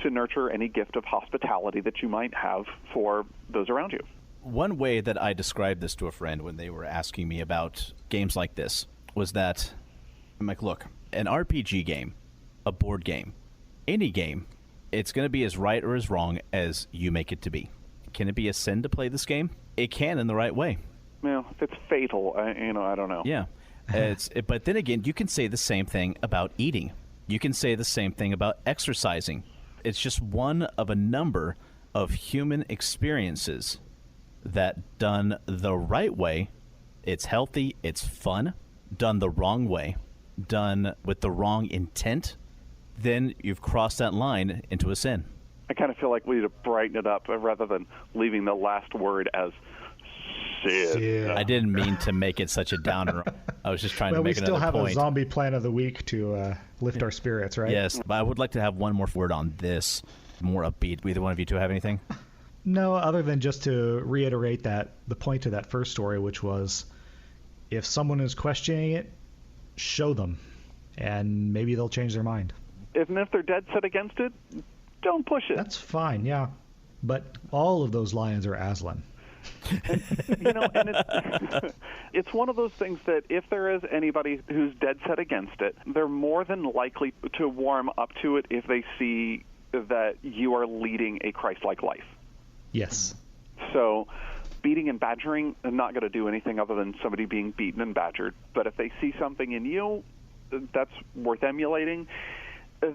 Speaker 3: to nurture any gift of hospitality that you might have for those around you.
Speaker 2: One way that I described this to a friend when they were asking me about games like this was that, I'm like, look, an RPG game, a board game, any game, it's going to be as right or as wrong as you make it to be. Can it be a sin to play this game? It can in the right way.
Speaker 3: Well, if it's fatal, I don't know.
Speaker 2: Yeah. But then again, you can say the same thing about eating. You can say the same thing about exercising. It's just one of a number of human experiences that, done the right way, it's healthy, it's fun. Done the wrong way, done with the wrong intent, then you've crossed that line into a sin.
Speaker 3: I kind of feel like we need to brighten it up rather than leaving the last word as sin.
Speaker 4: Yeah.
Speaker 2: I didn't mean to make it such a downer. I was just trying to make another point.
Speaker 4: We still have a zombie plan of the week to lift our spirits, right?
Speaker 2: Yes, but I would like to have one more word on this, more upbeat. Either one of you two have anything?
Speaker 4: No, other than just to reiterate that the point of that first story, which was if someone is questioning it, show them, and maybe they'll change their mind.
Speaker 3: If they're dead set against it, don't push it.
Speaker 4: That's fine, yeah. But all of those lions are Aslan.
Speaker 3: And, it's one of those things that if there is anybody who's dead set against it, they're more than likely to warm up to it if they see that you are leading a Christ-like life.
Speaker 4: Yes.
Speaker 3: So beating and badgering are not going to do anything other than somebody being beaten and badgered. But if they see something in you that's worth emulating,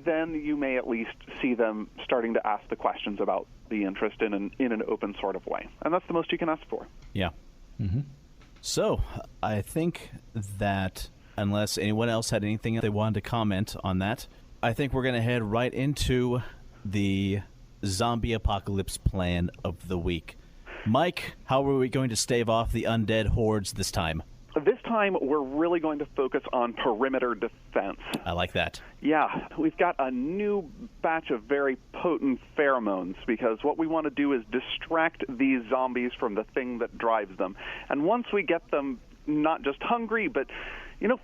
Speaker 3: then you may at least see them starting to ask the questions about the interest in an open sort of way. And that's the most you can ask for.
Speaker 2: Yeah. Mm-hmm. So I think that unless anyone else had anything they wanted to comment on that, I think we're going to head right into the zombie apocalypse plan of the week. Mike, how are we going to stave off the undead hordes this time?
Speaker 3: This time, we're really going to focus on perimeter defense.
Speaker 2: I like that.
Speaker 3: Yeah, we've got a new batch of very potent pheromones because what we want to do is distract these zombies from the thing that drives them. And once we get them not just hungry, but,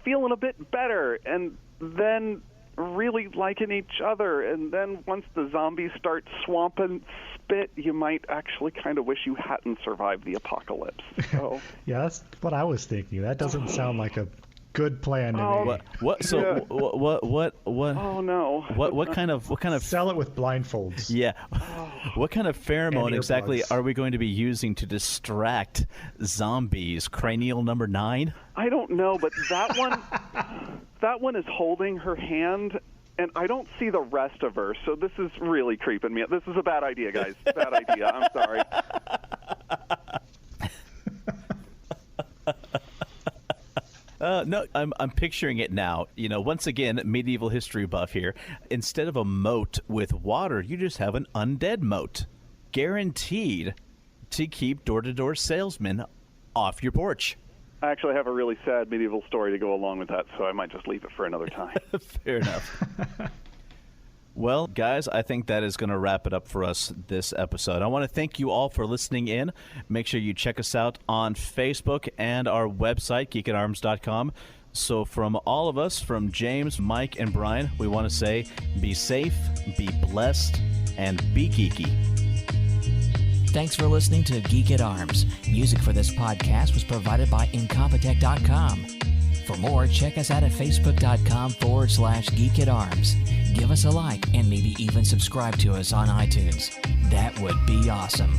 Speaker 3: feeling a bit better, and then really liking each other, and then once the zombies start swamping spit, you might actually kind of wish you hadn't survived the apocalypse. So.
Speaker 4: Yeah, that's what I was thinking. That doesn't sound like a good plan to me.
Speaker 2: What? So yeah. What?
Speaker 3: Oh no!
Speaker 2: What kind of?
Speaker 4: Sell it with blindfolds.
Speaker 2: Yeah. What kind of pheromone exactly are we going to be using to distract zombies? Cranial number 9?
Speaker 3: I don't know, but that one is holding her hand, and I don't see the rest of her. So this is really creeping me out. This is a bad idea, guys. Bad idea. I'm sorry.
Speaker 2: No, I'm picturing it now. Once again, medieval history buff here. Instead of a moat with water, you just have an undead moat. Guaranteed to keep door-to-door salesmen off your porch.
Speaker 3: I actually have a really sad medieval story to go along with that, so I might just leave it for another time.
Speaker 2: Fair enough. Well, guys, I think that is going to wrap it up for us this episode. I want to thank you all for listening in. Make sure you check us out on Facebook and our website, geekyarms.com. So from all of us, from James, Mike, and Bryan, we want to say be safe, be blessed, and be geeky.
Speaker 1: Thanks for listening to Geek at Arms. Music for this podcast was provided by Incompetech.com. For more, check us out at Facebook.com/Geek at Arms. Give us a like and maybe even subscribe to us on iTunes. That would be awesome.